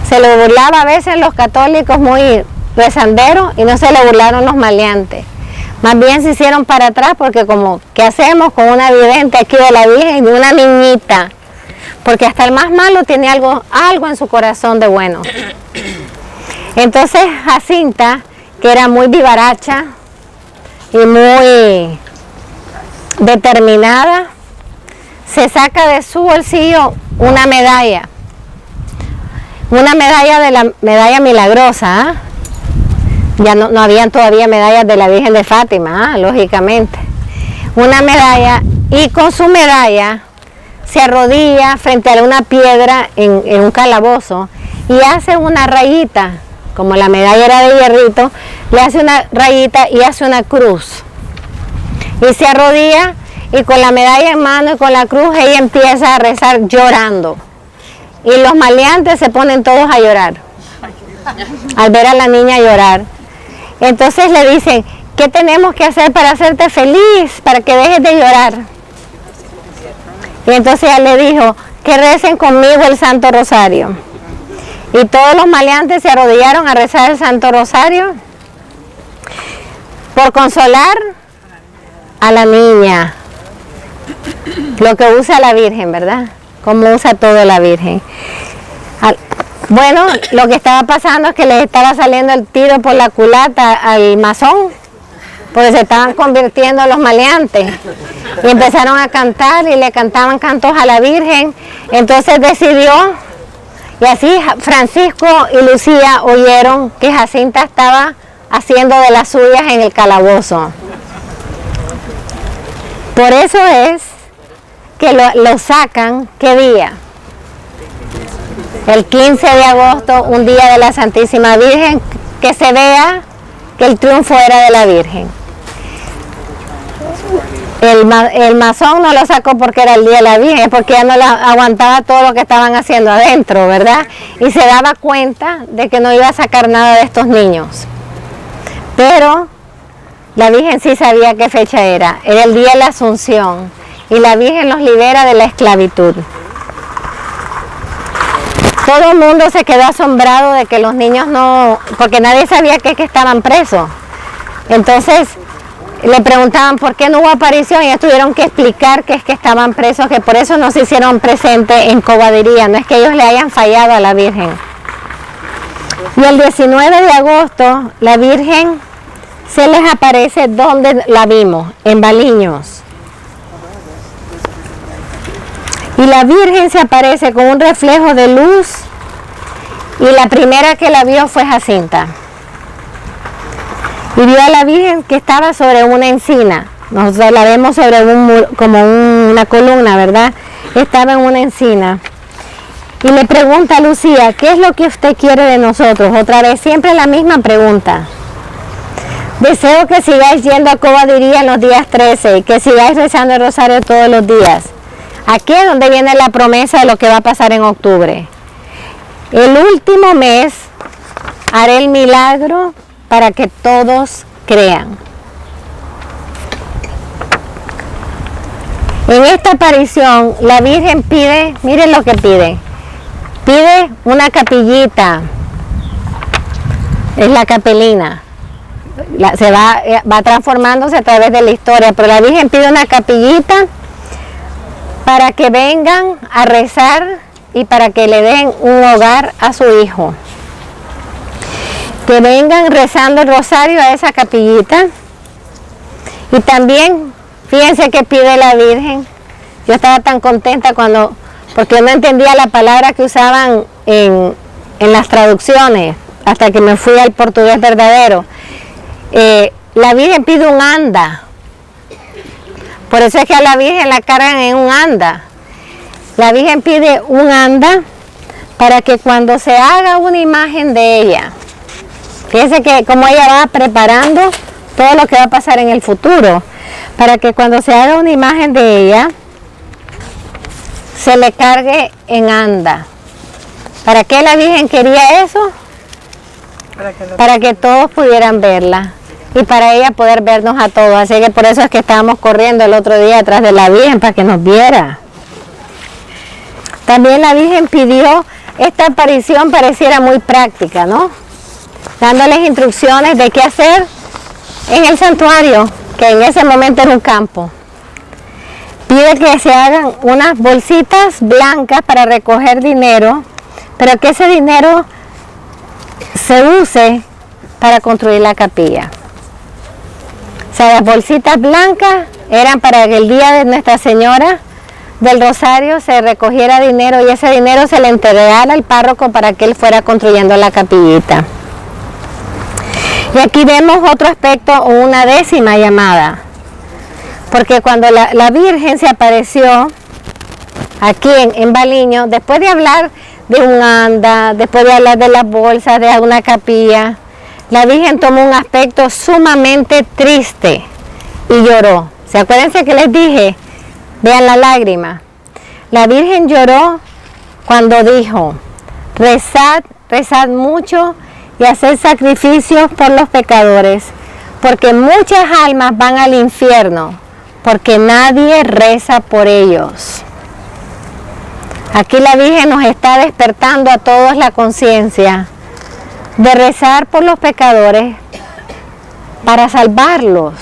Se le burlaba a veces los católicos muy rezanderos y no se le burlaron los maleantes. Más bien se hicieron para atrás porque como, ¿qué hacemos con una vidente aquí de la Virgen y de una niñita? Porque hasta el más malo tiene algo en su corazón de bueno. Entonces Jacinta, que era muy vivaracha y muy determinada, se saca de su bolsillo una medalla de la medalla milagrosa, ¿eh? Ya no habían todavía medallas de la Virgen de Fátima, lógicamente. Una medalla, y con su medalla se arrodilla frente a una piedra en un calabozo y hace una rayita, como la medalla era de hierrito, le hace una rayita y hace una cruz. Y se arrodilla y con la medalla en mano y con la cruz ella empieza a rezar llorando. Y los maleantes se ponen todos a llorar al ver a la niña llorar. Entonces le dicen: ¿qué tenemos que hacer para hacerte feliz, para que dejes de llorar? Y entonces ella le dijo: que recen conmigo el Santo Rosario. Y todos los maleantes se arrodillaron a rezar el Santo Rosario por consolar a la niña. Lo que usa la Virgen, ¿verdad? Como usa todo la Virgen. Bueno, lo que estaba pasando es que les estaba saliendo el tiro por la culata al masón, porque se estaban convirtiendo los maleantes. Y empezaron a cantar y le cantaban cantos a la Virgen. Entonces decidió, y así Francisco y Lucía oyeron que Jacinta estaba haciendo de las suyas en el calabozo. Por eso es que lo sacan, ¿qué día? El 15 de agosto, un día de la Santísima Virgen, que se vea que el triunfo era de la Virgen. El masón no lo sacó porque era el día de la Virgen, porque ya no aguantaba todo lo que estaban haciendo adentro, ¿verdad? Y se daba cuenta de que no iba a sacar nada de estos niños. Pero la Virgen sí sabía qué fecha era el día de la Asunción, y la Virgen los libera de la esclavitud. Todo el mundo se quedó asombrado de que los niños no, porque nadie sabía que estaban presos. Entonces le preguntaban por qué no hubo aparición y ellos tuvieron que explicar que es que estaban presos, que por eso no se hicieron presentes en cobadería, no es que ellos le hayan fallado a la Virgen. Y el 19 de agosto la Virgen se les aparece donde la vimos, en Baliños. Y la Virgen se aparece con un reflejo de luz, y la primera que la vio fue Jacinta. Y vio a la Virgen que estaba sobre una encina. Nosotros la vemos sobre como una columna, ¿verdad? Estaba en una encina. Y le pregunta a Lucía, ¿qué es lo que usted quiere de nosotros? Otra vez, siempre la misma pregunta. Deseo que sigáis yendo a Cobadiría en los días 13, que sigáis rezando el rosario todos los días. Aquí es donde viene la promesa de lo que va a pasar en octubre. El último mes haré el milagro para que todos crean. En esta aparición la Virgen pide, miren lo que pide. Pide una capillita, es la capelina. Va transformándose a través de la historia, pero la Virgen pide una capillita para que vengan a rezar y para que le den un hogar a su hijo. Que vengan rezando el rosario a esa capillita. Y también, fíjense que pide la Virgen. Yo estaba tan contenta porque no entendía la palabra que usaban en las traducciones, hasta que me fui al portugués verdadero. La Virgen pide un anda. Por eso es que a la Virgen la cargan en un anda. La Virgen pide un anda para que cuando se haga una imagen de ella, fíjense que como ella va preparando todo lo que va a pasar en el futuro, para que cuando se haga una imagen de ella, se le cargue en anda. ¿Para qué la Virgen quería eso? Para que todos pudieran verla y para ella poder vernos a todos. Así que por eso es que estábamos corriendo el otro día detrás de la Virgen, para que nos viera. También la Virgen pidió, esta aparición pareciera muy práctica, ¿no? Dándoles instrucciones de qué hacer en el santuario, que en ese momento era un campo. Pide que se hagan unas bolsitas blancas para recoger dinero, pero que ese dinero se use para construir la capilla. O sea, las bolsitas blancas eran para que el día de Nuestra Señora del Rosario se recogiera dinero y ese dinero se le entregara al párroco para que él fuera construyendo la capillita. Y aquí vemos otro aspecto, o una décima llamada, porque cuando la Virgen se apareció aquí en Baliño, después de hablar de un anda, después de hablar de las bolsas, de una capilla, la Virgen tomó un aspecto sumamente triste y lloró. ¿Se acuerdan que les dije? Vean la lágrima. La Virgen lloró cuando dijo, rezad, rezad mucho y haced sacrificios por los pecadores, porque muchas almas van al infierno, porque nadie reza por ellos. Aquí la Virgen nos está despertando a todos la conciencia de rezar por los pecadores para salvarlos,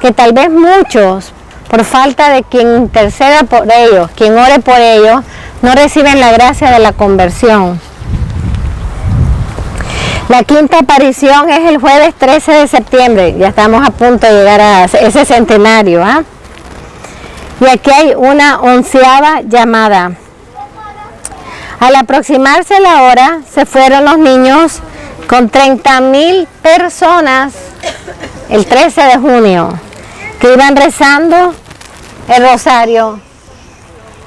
que tal vez muchos, por falta de quien interceda por ellos, quien ore por ellos, no reciben la gracia de la conversión. La quinta aparición es el jueves 13 de septiembre, ya estamos a punto de llegar a ese centenario, ¿ah? Y aquí hay una 11ª llamada. Al aproximarse la hora, se fueron los niños con 30.000 personas el 13 de junio, que iban rezando el rosario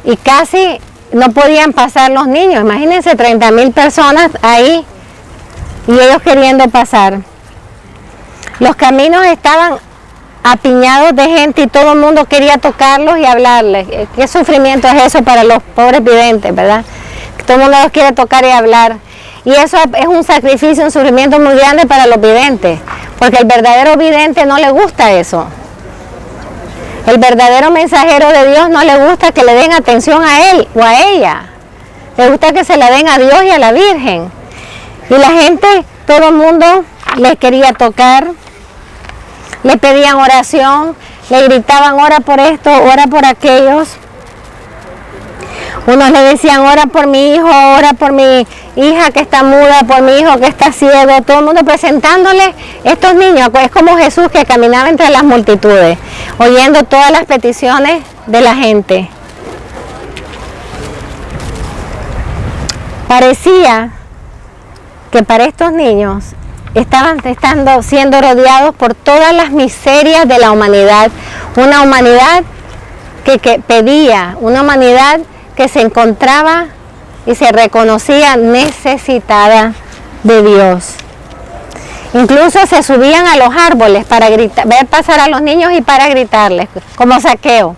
y casi no podían pasar los niños. Imagínense 30.000 personas ahí y ellos queriendo pasar. Los caminos estaban apiñados de gente y todo el mundo quería tocarlos y hablarles. ¿Qué sufrimiento es eso para los pobres videntes, verdad? Todo el mundo los quiere tocar y hablar. Y eso es un sacrificio, un sufrimiento muy grande para los videntes, porque el verdadero vidente no le gusta eso. El verdadero mensajero de Dios no le gusta que le den atención a él o a ella. Le gusta que se la den a Dios y a la Virgen. Y la gente, todo el mundo les quería tocar, le pedían oración, le gritaban, ora por esto, ora por aquellos. Unos le decían, ora por mi hijo, ora por mi hija que está muda, por mi hijo que está ciego. Todo el mundo presentándole estos niños. Es como Jesús que caminaba entre las multitudes, oyendo todas las peticiones de la gente. Parecía que para estos niños estaban siendo rodeados por todas las miserias de la humanidad. Una humanidad que pedía, una humanidad que se encontraba y se reconocía necesitada de Dios. Incluso se subían a los árboles para gritar, ver pasar a los niños y para gritarles, como Zaqueo.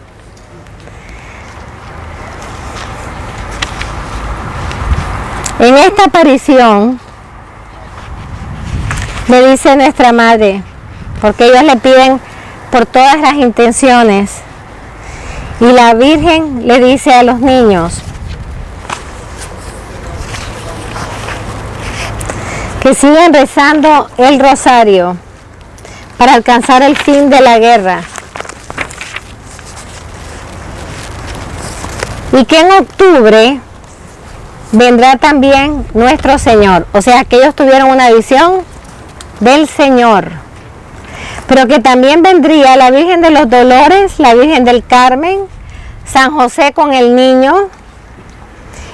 En esta aparición le dice nuestra madre, porque ellos le piden por todas las intenciones, y la Virgen le dice a los niños que sigan rezando el rosario para alcanzar el fin de la guerra, y que en octubre vendrá también nuestro Señor. O sea, que ellos tuvieron una visión del Señor, pero que también vendría la Virgen de los Dolores, la Virgen del Carmen, San José con el niño,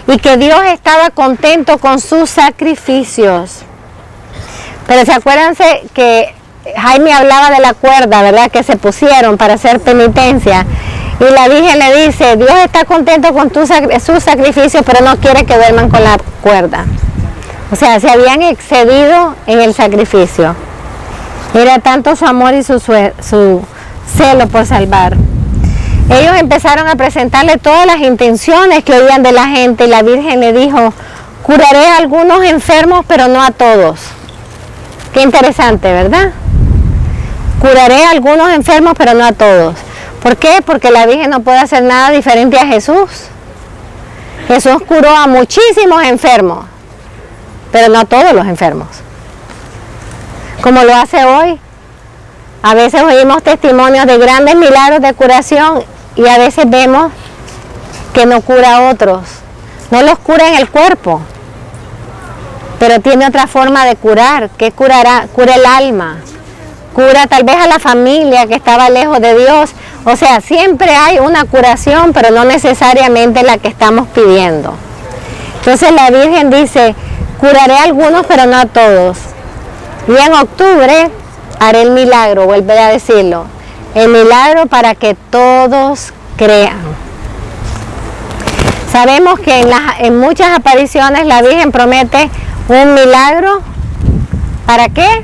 y que Dios estaba contento con sus sacrificios. Pero se acuérdense que Jaime hablaba de la cuerda, ¿verdad?, que se pusieron para hacer penitencia. Y la Virgen le dice, Dios está contento con sus sacrificios, pero no quiere que duerman con la cuerda. O sea, se habían excedido en el sacrificio. Era tanto su amor y su celo por salvar. Ellos empezaron a presentarle todas las intenciones que oían de la gente, y la Virgen le dijo, curaré a algunos enfermos, pero no a todos. Qué interesante, ¿verdad? Curaré a algunos enfermos, pero no a todos. ¿Por qué? Porque la Virgen no puede hacer nada diferente a Jesús. Jesús curó a muchísimos enfermos, pero no a todos los enfermos. Como lo hace hoy. A veces oímos testimonios de grandes milagros de curación y a veces vemos que no cura a otros. No los cura en el cuerpo, pero tiene otra forma de curar. ¿Qué curará? Cura el alma. Cura tal vez a la familia que estaba lejos de Dios. O sea, siempre hay una curación, pero no necesariamente la que estamos pidiendo. Entonces la Virgen dice, curaré a algunos, pero no a todos. Y en octubre haré el milagro, vuelve a decirlo, el milagro para que todos crean. Sabemos que en muchas apariciones la Virgen promete un milagro. ¿Para qué?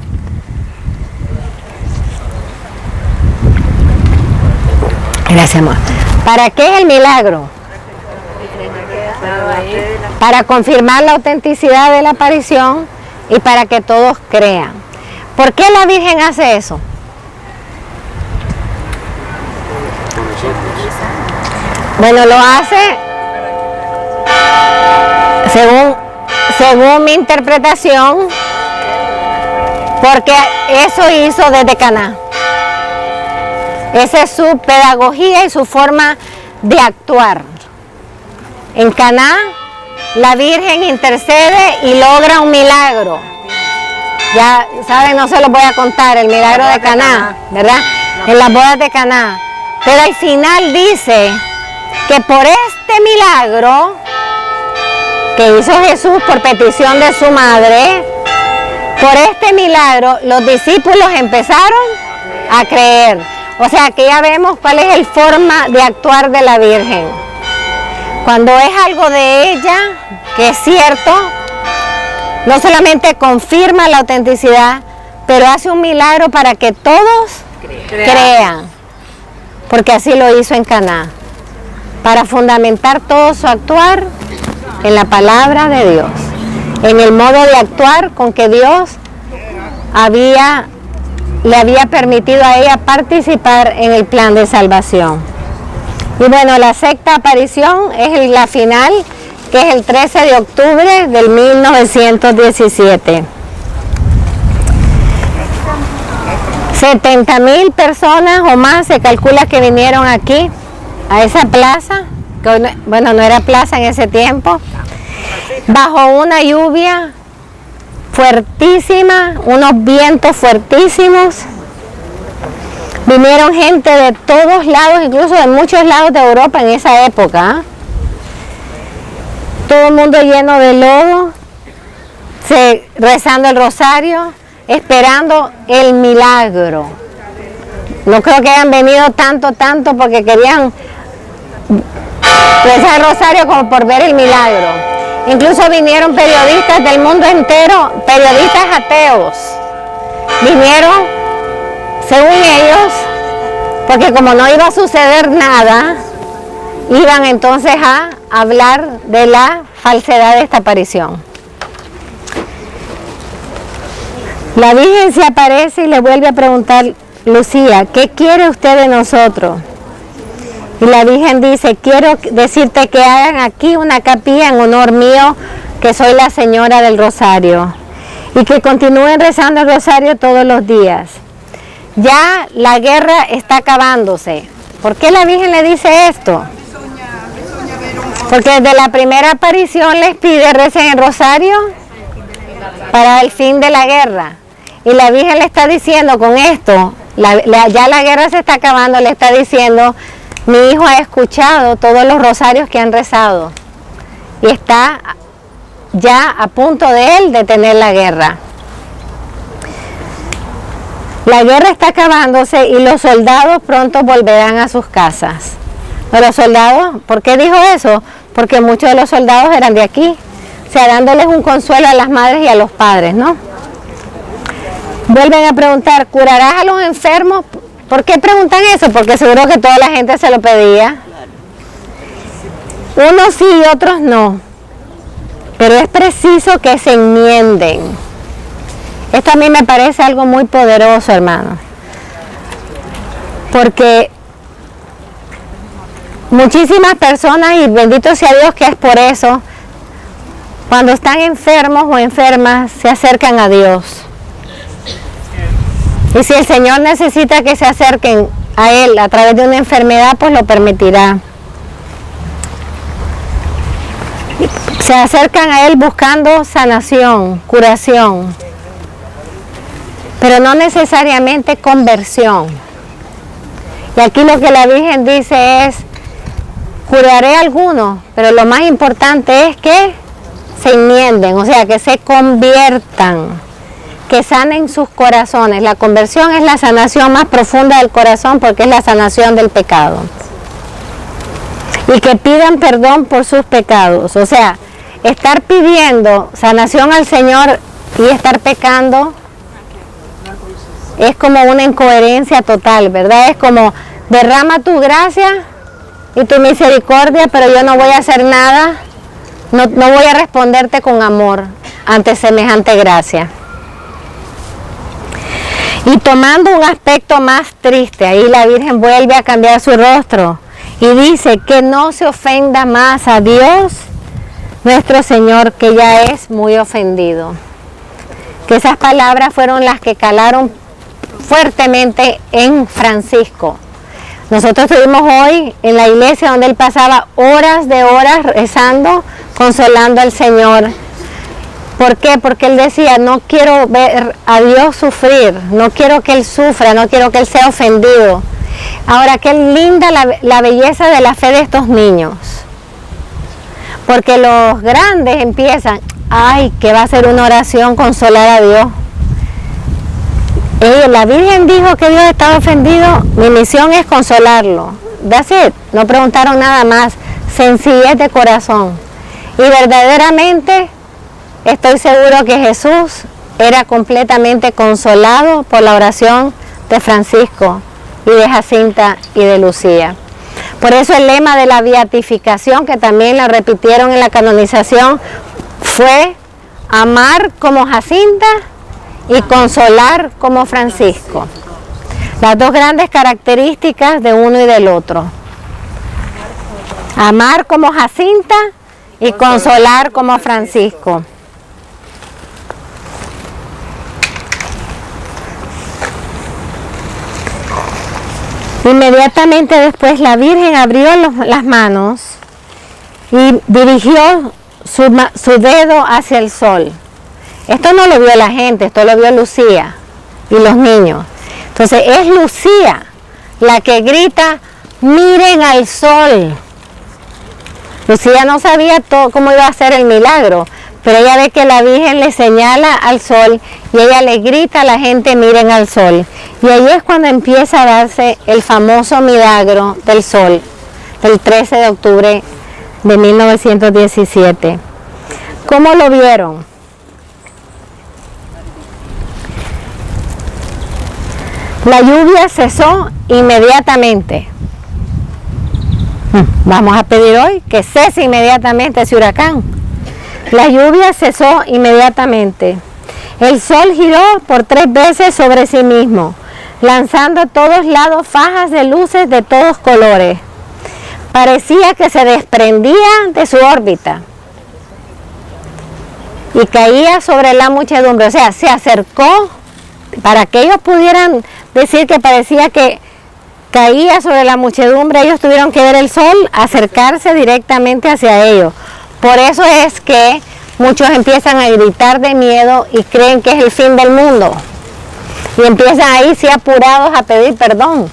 Gracias, amor. ¿Para qué es el milagro? Para confirmar la autenticidad de la aparición y para que todos crean. ¿Por qué la Virgen hace eso? Bueno, lo hace según mi interpretación, porque eso hizo desde Caná. Esa es su pedagogía y su forma de actuar. En Caná, la Virgen intercede y logra un milagro. Ya saben, no se los voy a contar, el milagro de Caná, ¿verdad? En las bodas de Caná. Pero al final dice que por este milagro que hizo Jesús por petición de su madre, por este milagro los discípulos empezaron a creer. O sea que ya vemos cuál es la forma de actuar de la Virgen. Cuando es algo de ella, que es cierto, no solamente confirma la autenticidad, pero hace un milagro para que todos crean. Porque así lo hizo en Caná. Para fundamentar todo su actuar en la palabra de Dios. En el modo de actuar con que Dios le había permitido a ella participar en el plan de salvación. Y bueno, la sexta aparición es la final, que es el 13 de octubre del 1917. 70,000 personas o más se calcula que vinieron aquí, a esa plaza, que hoy, bueno, no era plaza en ese tiempo, bajo una lluvia fuertísima, unos vientos fuertísimos. Vinieron gente de todos lados, incluso de muchos lados de Europa en esa época. Todo el mundo lleno de lodo, rezando el rosario, esperando el milagro. No creo que hayan venido tanto porque querían rezar el rosario como por ver el milagro. Incluso vinieron periodistas del mundo entero, periodistas ateos. Vinieron, según ellos, porque como no iba a suceder nada, iban entonces a hablar de la falsedad de esta aparición. La Virgen se aparece y le vuelve a preguntar, Lucía, ¿qué quiere usted de nosotros? Y la Virgen dice, quiero decirte que hagan aquí una capilla en honor mío, que soy la Señora del Rosario, y que continúen rezando el Rosario todos los días. Ya la guerra está acabándose. ¿Por qué la Virgen le dice esto? Porque desde la primera aparición les pide recen el Rosario para el fin de la guerra. Y la Virgen le está diciendo con esto, ya la guerra se está acabando, le está diciendo, mi hijo ha escuchado todos los rosarios que han rezado y está ya a punto de él detener la guerra. La guerra está acabándose y los soldados pronto volverán a sus casas. Pero los soldados, ¿por qué dijo eso? Porque muchos de los soldados eran de aquí, o sea, dándoles un consuelo a las madres y a los padres, ¿no? Vuelven a preguntar, ¿curarás a los enfermos? ¿Por qué preguntan eso? Porque seguro que toda la gente se lo pedía. Unos sí y otros no. Pero es preciso que se enmienden. Esto a mí me parece algo muy poderoso, hermano. Porque muchísimas personas, y bendito sea Dios que es por eso, cuando están enfermos o enfermas, se acercan a Dios. Y si el Señor necesita que se acerquen a Él a través de una enfermedad, pues lo permitirá. Se acercan a Él buscando sanación, curación, pero no necesariamente conversión. Y aquí lo que la Virgen dice es, curaré a algunos, pero lo más importante es que se enmienden, o sea, que se conviertan, que sanen sus corazones. La conversión es la sanación más profunda del corazón porque es la sanación del pecado. Y que pidan perdón por sus pecados. O sea, estar pidiendo sanación al Señor y estar pecando es como una incoherencia total, ¿verdad? Es como derrama tu gracia y tu misericordia, pero yo no voy a hacer nada, no voy a responderte con amor ante semejante gracia. Y tomando un aspecto más triste, ahí la Virgen vuelve a cambiar su rostro y dice que no se ofenda más a Dios, nuestro Señor, que ya es muy ofendido. Que esas palabras fueron las que calaron fuertemente en Francisco. Nosotros estuvimos hoy en la iglesia donde él pasaba horas de horas rezando, consolando al Señor. ¿Por qué? Porque él decía, no quiero ver a Dios sufrir, no quiero que él sufra, no quiero que él sea ofendido. Ahora, qué linda la belleza de la fe de estos niños. Porque los grandes empiezan, ay, que va a ser una oración consolar a Dios. La Virgen dijo que Dios estaba ofendido, mi misión es consolarlo. That's it. No preguntaron nada más, sencillez de corazón. Y verdaderamente estoy seguro que Jesús era completamente consolado por la oración de Francisco y de Jacinta y de Lucía. Por eso el lema de la beatificación, que también la repitieron en la canonización, fue amar como Jacinta y consolar como Francisco. Las dos grandes características de uno y del otro. Amar como Jacinta y consolar como Francisco. Inmediatamente después la Virgen abrió las manos y dirigió su dedo hacia el sol. Esto no lo vio la gente, esto lo vio Lucía y los niños. Entonces es Lucía la que grita, miren al sol. Lucía no sabía cómo iba a ser el milagro, pero ella ve que la Virgen le señala al sol y ella le grita a la gente, miren al sol. Y ahí es cuando empieza a darse el famoso milagro del sol, del 13 de octubre de 1917. ¿Cómo lo vieron? La lluvia cesó inmediatamente. Vamos a pedir hoy que cese inmediatamente ese huracán. La lluvia cesó inmediatamente. El sol giró por 3 veces sobre sí mismo, lanzando a todos lados fajas de luces de todos colores. Parecía que se desprendía de su órbita y caía sobre la muchedumbre. O sea, se acercó para que ellos pudieran decir que parecía que caía sobre la muchedumbre. Ellos tuvieron que ver el sol acercarse directamente hacia ellos. Por eso es que muchos empiezan a gritar de miedo y creen que es el fin del mundo. Y empiezan ahí sí apurados a pedir perdón.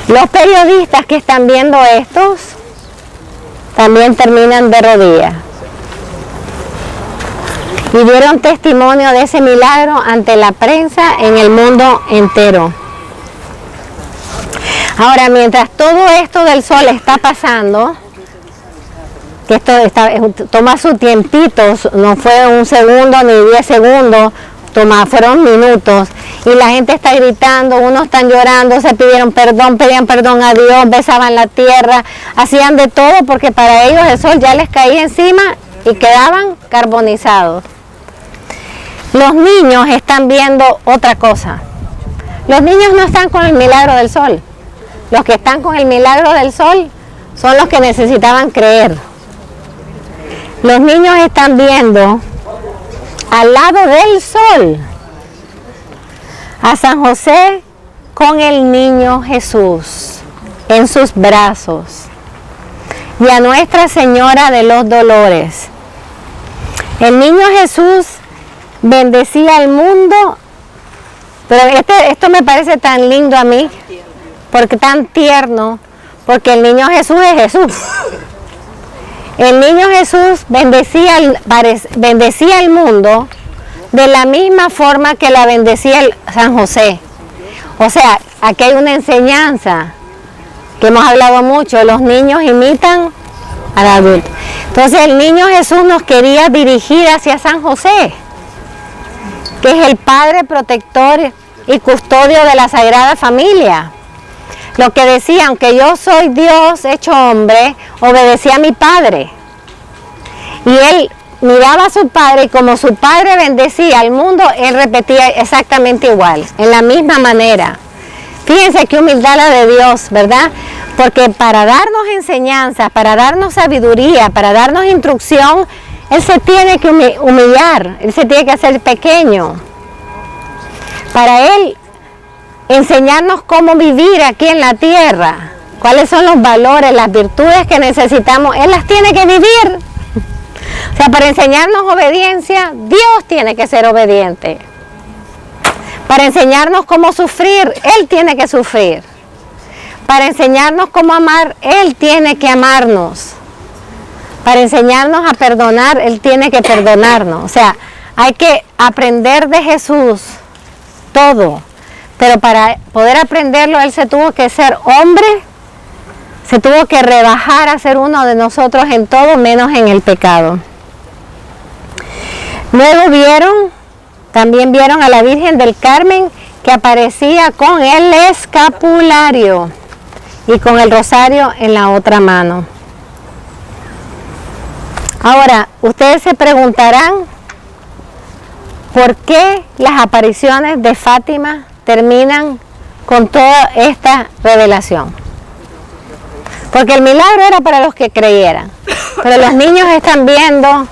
Los periodistas que están viendo estos también terminan de rodillas. Y dieron testimonio de ese milagro ante la prensa en el mundo entero. Ahora, mientras todo esto del sol está pasando, que toma su tiempito, no fue un segundo ni 10 segundos, fueron minutos, y la gente está gritando, unos están llorando, se pidieron perdón, pedían perdón a Dios, besaban la tierra, hacían de todo porque para ellos el sol ya les caía encima y quedaban carbonizados. Los niños están viendo otra cosa. Los niños no están con el milagro del sol. Los que están con el milagro del sol son los que necesitaban creer. Los niños están viendo al lado del sol a San José con el niño Jesús en sus brazos y a Nuestra Señora de los Dolores. El niño Jesús bendecía al mundo, pero esto me parece tan lindo a mí, porque tan tierno, porque el niño Jesús es Jesús. El niño Jesús bendecía al mundo de la misma forma que la bendecía San José. O sea, aquí hay una enseñanza que hemos hablado mucho, los niños imitan al adulto. Entonces el niño Jesús nos quería dirigir hacia San José, que es el padre protector y custodio de la Sagrada Familia. Lo que decía, aunque yo soy Dios hecho hombre, obedecí a mi padre. Y él miraba a su padre y como su padre bendecía al mundo, él repetía exactamente igual, en la misma manera. Fíjense qué humildad la de Dios, ¿verdad? Porque para darnos enseñanza, para darnos sabiduría, para darnos instrucción, Él se tiene que humillar, Él se tiene que hacer pequeño. Para Él enseñarnos cómo vivir aquí en la tierra, cuáles son los valores, las virtudes que necesitamos, Él las tiene que vivir. O sea, para enseñarnos obediencia, Dios tiene que ser obediente. Para enseñarnos cómo sufrir, Él tiene que sufrir. Para enseñarnos cómo amar, Él tiene que amarnos. Para enseñarnos a perdonar, Él tiene que perdonarnos. O sea, hay que aprender de Jesús todo. Pero para poder aprenderlo, Él se tuvo que ser hombre, se tuvo que rebajar a ser uno de nosotros en todo, menos en el pecado. Luego también vieron a la Virgen del Carmen que aparecía con el escapulario y con el rosario en la otra mano. Ahora, ustedes se preguntarán por qué las apariciones de Fátima terminan con toda esta revelación. Porque el milagro era para los que creyeran, pero los niños están viendo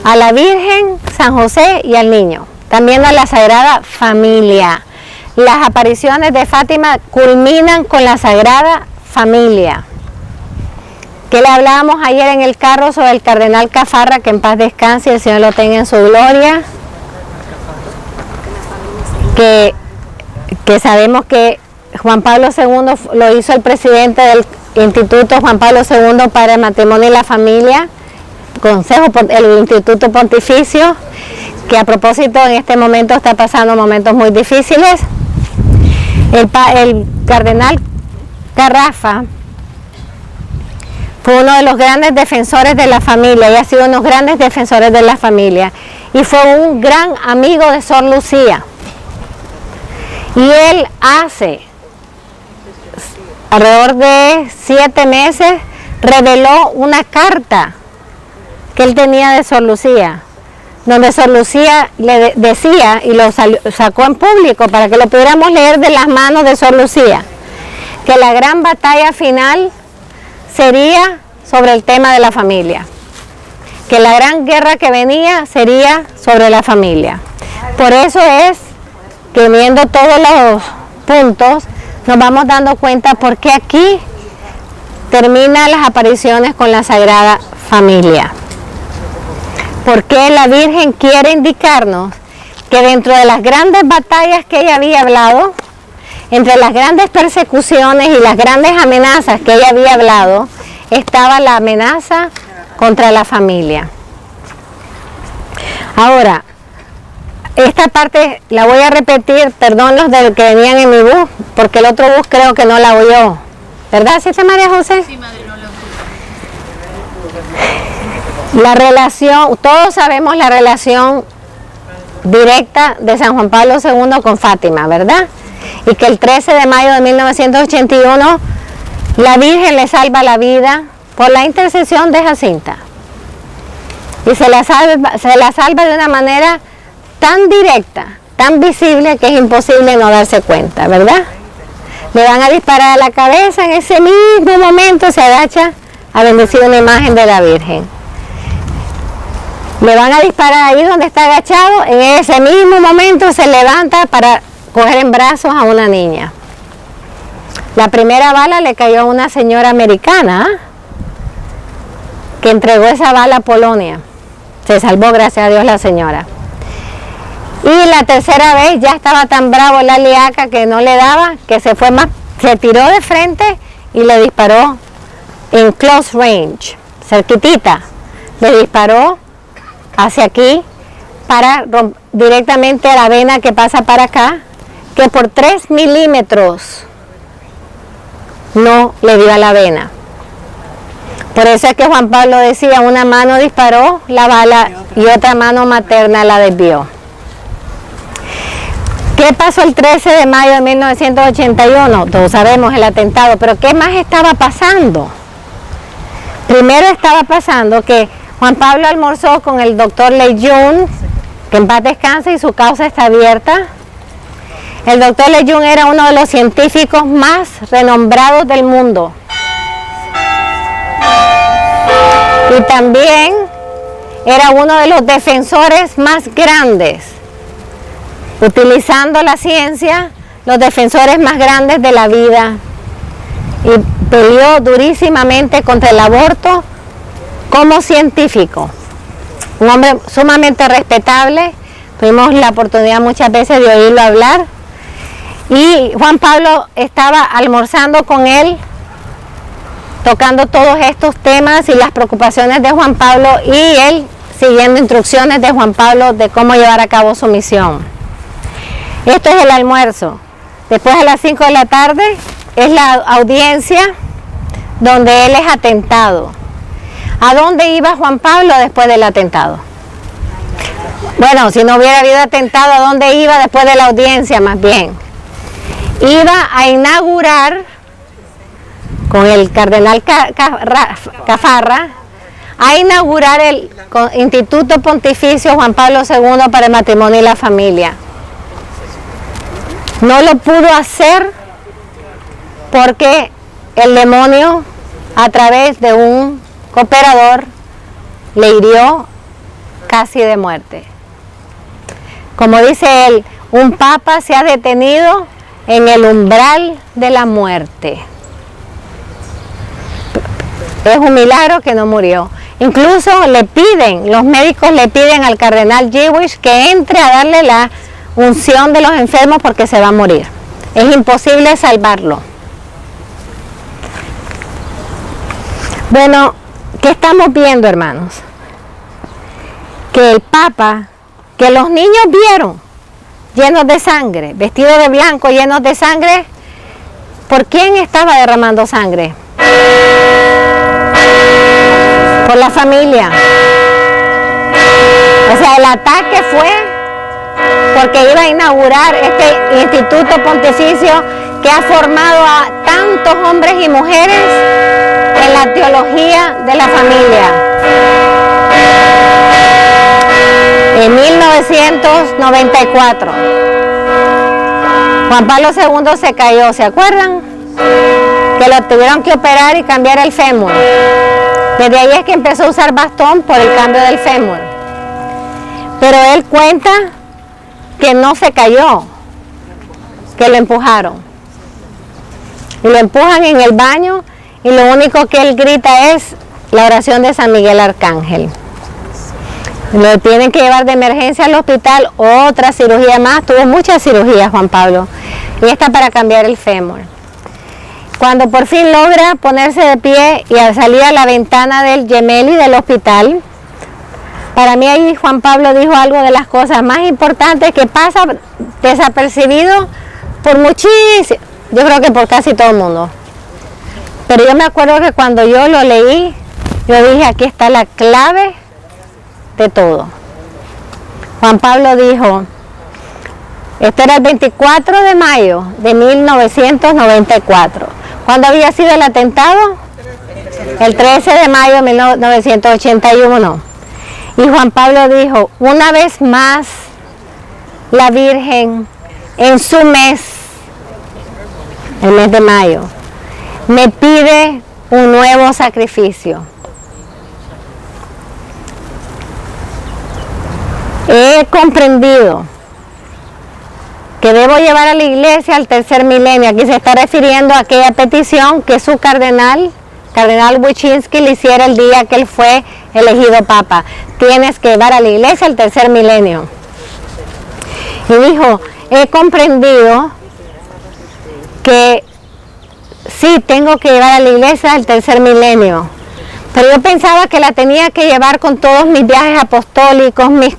a la Virgen, San José y al niño. Están viendo a la Sagrada Familia. Las apariciones de Fátima culminan con la Sagrada Familia. Que le hablábamos ayer en el carro sobre el cardenal Cafarra, que en paz descanse y el Señor lo tenga en su gloria. Que sabemos que Juan Pablo II lo hizo el presidente del Instituto Juan Pablo II para el Matrimonio y la Familia, el Instituto Pontificio, que a propósito en este momento está pasando momentos muy difíciles. El cardenal Garrafa Fue uno de los grandes defensores de la familia y ha sido uno de los grandes defensores de la familia. Y fue un gran amigo de Sor Lucía. Y él hace alrededor de 7 meses reveló una carta que él tenía de Sor Lucía, donde Sor Lucía le decía, y lo sacó en público para que lo pudiéramos leer de las manos de Sor Lucía, que la gran batalla final sería sobre el tema de la familia, que la gran guerra que venía sería sobre la familia. Por eso es que viendo todos los puntos nos vamos dando cuenta por qué aquí terminan las apariciones con la Sagrada Familia. Porque la Virgen quiere indicarnos que dentro de las grandes batallas que ella había hablado, entre las grandes persecuciones y las grandes amenazas que ella había hablado, estaba la amenaza contra la familia. Ahora, esta parte la voy a repetir, perdón los que venían en mi bus, porque el otro bus creo que no la oyó. ¿Verdad, Sister María José? Sí, madre, no lo escucho. La relación, todos sabemos la relación directa de San Juan Pablo II con Fátima, ¿verdad? Y que el 13 de mayo de 1981 la Virgen le salva la vida por la intercesión de Jacinta. Y se la salva de una manera tan directa, tan visible, que es imposible no darse cuenta, ¿verdad? Le van a disparar a la cabeza, en ese mismo momento se agacha a bendecir una imagen de la Virgen. Le van a disparar ahí donde está agachado, en ese mismo momento se levanta para coger en brazos a una niña. La primera bala le cayó a una señora americana que entregó esa bala a Polonia. Se salvó, gracias a Dios, la señora. Y la tercera vez ya estaba tan bravo el aliaca que no le daba, que se tiró de frente y le disparó en close range, cerquitita. Le disparó hacia aquí para directamente a la vena que pasa para acá, que por 3 milímetros no le dio a la vena. Por eso es que Juan Pablo decía, una mano disparó la bala y otra mano materna la desvió. ¿Qué pasó el 13 de mayo de 1981? Todos sabemos el atentado, pero ¿qué más estaba pasando? Primero estaba pasando que Juan Pablo almorzó con el doctor Leyún, que en paz descanse y su causa está abierta. El doctor Leyún era uno de los científicos más renombrados del mundo. Y también era uno de los defensores más grandes, utilizando la ciencia, los defensores más grandes de la vida, y peleó durísimamente contra el aborto como científico. Un hombre sumamente respetable, tuvimos la oportunidad muchas veces de oírlo hablar, y Juan Pablo estaba almorzando con él, tocando todos estos temas y las preocupaciones de Juan Pablo, y él siguiendo instrucciones de Juan Pablo de cómo llevar a cabo su misión. Esto es el almuerzo. Después a las 5 de la tarde es la audiencia donde él es atentado. ¿A dónde iba Juan Pablo después del atentado? Bueno, si no hubiera habido atentado, ¿a dónde iba después de la audiencia más bien? Iba a inaugurar con el cardenal Cafarra, a inaugurar el Instituto Pontificio Juan Pablo II para el Matrimonio y la Familia. No lo pudo hacer porque el demonio, a través de un cooperador, le hirió casi de muerte. Como dice él, un papa se ha detenido en el umbral de la muerte. Es un milagro que no murió. Incluso los médicos le piden al cardenal Jewish que entre a darle la unción de los enfermos porque se va a morir. Es imposible salvarlo. Bueno, ¿qué estamos viendo, hermanos? Que el Papa, que los niños vieron llenos de sangre, vestidos de blanco, llenos de sangre, ¿por quién estaba derramando sangre? la familia. O sea, el ataque fue porque iba a inaugurar este instituto pontificio que ha formado a tantos hombres y mujeres en la teología de la familia. En 1994, Juan Pablo II se cayó, ¿se acuerdan? Que lo tuvieron que operar y cambiar el fémur. Desde ahí es que empezó a usar bastón por el cambio del fémur. Pero él cuenta que no se cayó, que lo empujaron. Y lo empujan en el baño y lo único que él grita es la oración de San Miguel Arcángel. Lo tienen que llevar de emergencia al hospital, otra cirugía más, tuvo muchas cirugías Juan Pablo, y esta para cambiar el fémur. Cuando por fin logra ponerse de pie y al salir a la ventana del Gemelli del hospital, para mí ahí Juan Pablo dijo algo de las cosas más importantes que pasa desapercibido por muchísimo, yo creo que por casi todo el mundo. Pero yo me acuerdo que cuando yo lo leí, yo dije, aquí está la clave de todo. Juan Pablo dijo, esto era el 24 de mayo de 1994. ¿Cuándo había sido el atentado? El 13 de mayo de 1981. Y Juan Pablo dijo, una vez más, la Virgen en su mes, el mes de mayo, me pide un nuevo sacrificio. He comprendido que debo llevar a la iglesia al tercer milenio. Aquí se está refiriendo a aquella petición que su cardenal Wyszynski, le hiciera el día que él fue elegido papa. Tienes que llevar a la iglesia al tercer milenio. Y dijo, he comprendido que sí, tengo que llevar a la iglesia al tercer milenio. Pero yo pensaba que la tenía que llevar con todos mis viajes apostólicos, mis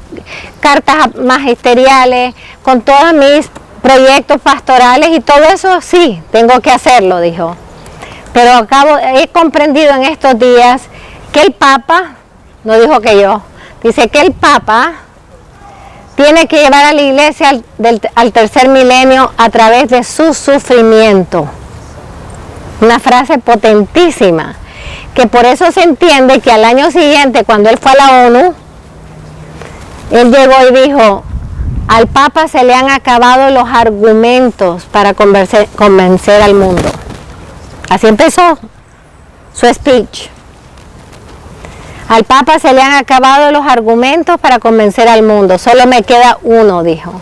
cartas magisteriales, con todos mis proyectos pastorales y todo eso sí, tengo que hacerlo, dijo. Pero he comprendido en estos días que el Papa, no dijo que yo, dice que el Papa tiene que llevar a la iglesia al tercer milenio a través de su sufrimiento. Una frase potentísima, que por eso se entiende que al año siguiente, cuando él fue a la ONU, él llegó y dijo, al Papa se le han acabado los argumentos para convencer al mundo. Así empezó su speech. Al Papa se le han acabado los argumentos para convencer al mundo. Solo me queda uno, dijo.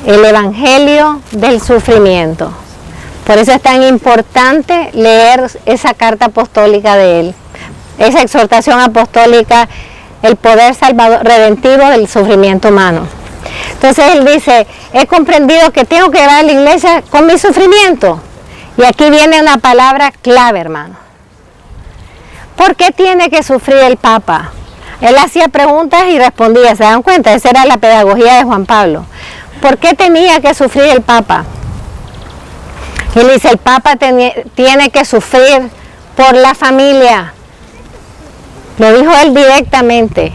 El Evangelio del sufrimiento. Por eso es tan importante leer esa carta apostólica de él. Esa exhortación apostólica, el poder salvador, redentivo del sufrimiento humano. Entonces él dice, he comprendido que tengo que llevar a la iglesia con mi sufrimiento. Y aquí viene una palabra clave, hermano. ¿Por qué tiene que sufrir el Papa? Él hacía preguntas y respondía, ¿se dan cuenta? Esa era la pedagogía de Juan Pablo. ¿Por qué tenía que sufrir el Papa? Él dice, el Papa tiene que sufrir por la familia. Lo dijo él directamente.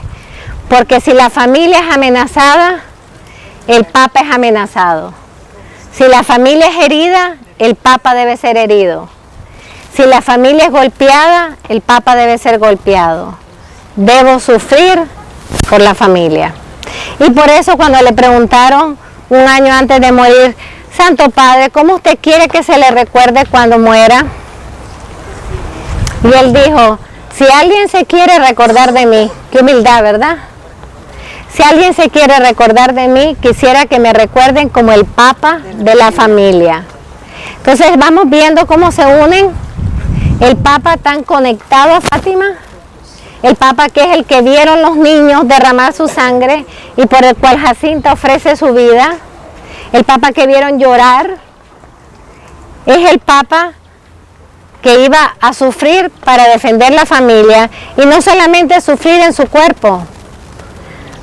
Porque si la familia es amenazada, el Papa es amenazado. Si la familia es herida, el Papa debe ser herido. Si la familia es golpeada, el Papa debe ser golpeado. Debo sufrir por la familia. Y por eso cuando le preguntaron un año antes de morir, Santo Padre, ¿cómo usted quiere que se le recuerde cuando muera? Y él dijo, si alguien se quiere recordar de mí, qué humildad, ¿verdad? Si alguien se quiere recordar de mí, quisiera que me recuerden como el Papa de la familia. Entonces vamos viendo cómo se unen el Papa tan conectado a Fátima, el Papa que es el que vieron los niños derramar su sangre y por el cual Jacinta ofrece su vida, el Papa que vieron llorar, es el Papa que iba a sufrir para defender la familia y no solamente sufrir en su cuerpo,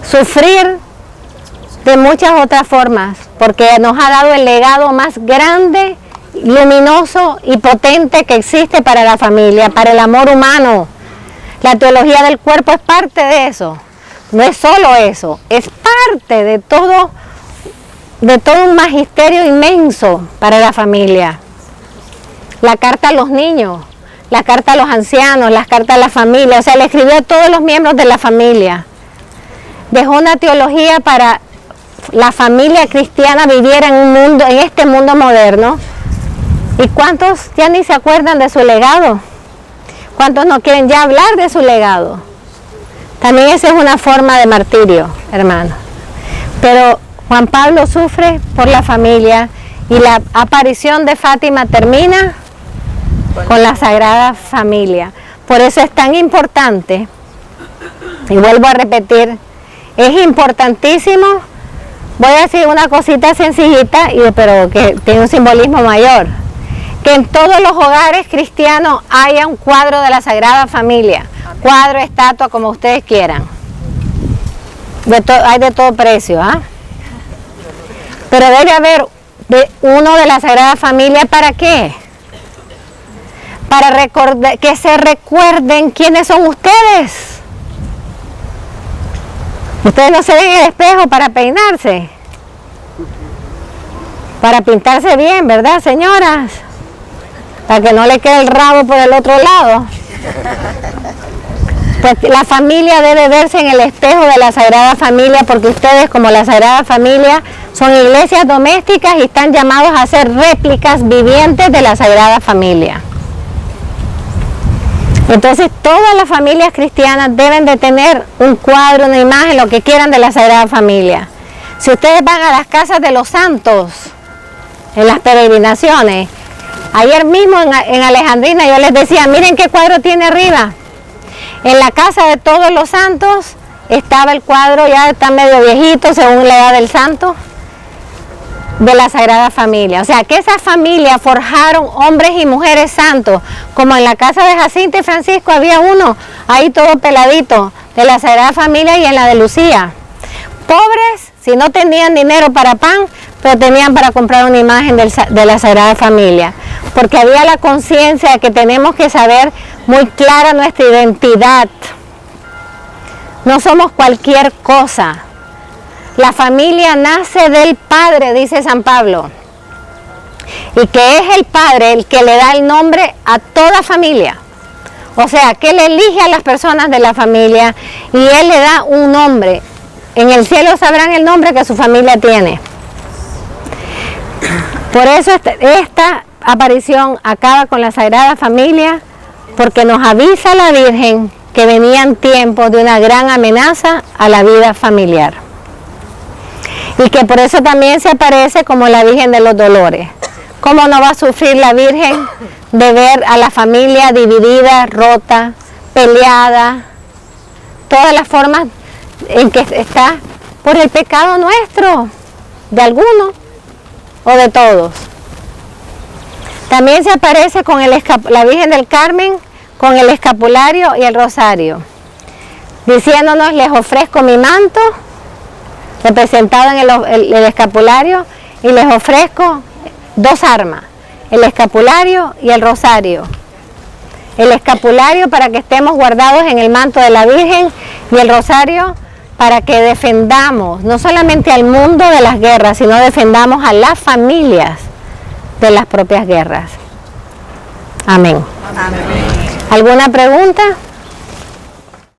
sufrir de muchas otras formas, porque nos ha dado el legado más grande, luminoso y potente que existe para la familia, para el amor humano. La teología del cuerpo es parte de eso. No es solo eso, es parte de todo un magisterio inmenso para la familia. La carta a los niños, la carta a los ancianos, las cartas a la familia, o sea, le escribió a todos los miembros de la familia. Dejó una teología para la familia cristiana viviera en este mundo moderno. ¿Y cuántos ya ni se acuerdan de su legado? ¿Cuántos no quieren ya hablar de su legado? También esa es una forma de martirio, hermano. Pero Juan Pablo sufre por la familia y la aparición de Fátima termina con la Sagrada Familia. Por eso es tan importante, y vuelvo a repetir, es importantísimo, voy a decir una cosita sencillita, pero que tiene un simbolismo mayor, que en todos los hogares cristianos haya un cuadro de la Sagrada Familia, cuadro, estatua, como ustedes quieran. Hay de todo precio, ¿ah? Pero debe haber uno de la Sagrada Familia, ¿para qué? Para que se recuerden quiénes son ustedes. Ustedes no se ven en el espejo para peinarse, para pintarse bien, ¿verdad, señoras? Para que no le quede el rabo por el otro lado. Pues la familia debe verse en el espejo de la Sagrada Familia, porque ustedes, como la Sagrada Familia, son iglesias domésticas y están llamados a ser réplicas vivientes de la Sagrada Familia. Entonces todas las familias cristianas deben de tener un cuadro, una imagen, lo que quieran de la Sagrada Familia. Si ustedes van a las casas de los santos, en las peregrinaciones, ayer mismo en Alejandrina yo les decía, miren qué cuadro tiene arriba. En la casa de todos los santos estaba el cuadro, ya está medio viejito según la edad del santo, de la Sagrada Familia. O sea, que esa familia forjaron hombres y mujeres santos, como en la casa de Jacinto y Francisco había uno, ahí todo peladito, de la Sagrada Familia, y en la de Lucía. Pobres, si no tenían dinero para pan, pero tenían para comprar una imagen de la Sagrada Familia, porque había la conciencia de que tenemos que saber muy clara nuestra identidad. No somos cualquier cosa. La familia nace del Padre, dice San Pablo, y que es el Padre el que le da el nombre a toda familia. O sea, que Él elige a las personas de la familia y Él le da un nombre. En el cielo sabrán el nombre que su familia tiene. Por eso esta aparición acaba con la Sagrada Familia, porque nos avisa la Virgen que venían tiempos de una gran amenaza a la vida familiar. Y que por eso también se aparece como la Virgen de los Dolores. ¿Cómo no va a sufrir la Virgen de ver a la familia dividida, rota, peleada? Todas las formas en que está por el pecado nuestro, de alguno o de todos. También se aparece con la Virgen del Carmen, con el escapulario y el rosario, diciéndonos, les ofrezco mi manto, representado en el escapulario, y les ofrezco dos armas, el escapulario y el rosario. El escapulario para que estemos guardados en el manto de la Virgen, y el rosario para que defendamos no solamente al mundo de las guerras, sino defendamos a las familias de las propias guerras. Amén. Amén. ¿Alguna pregunta?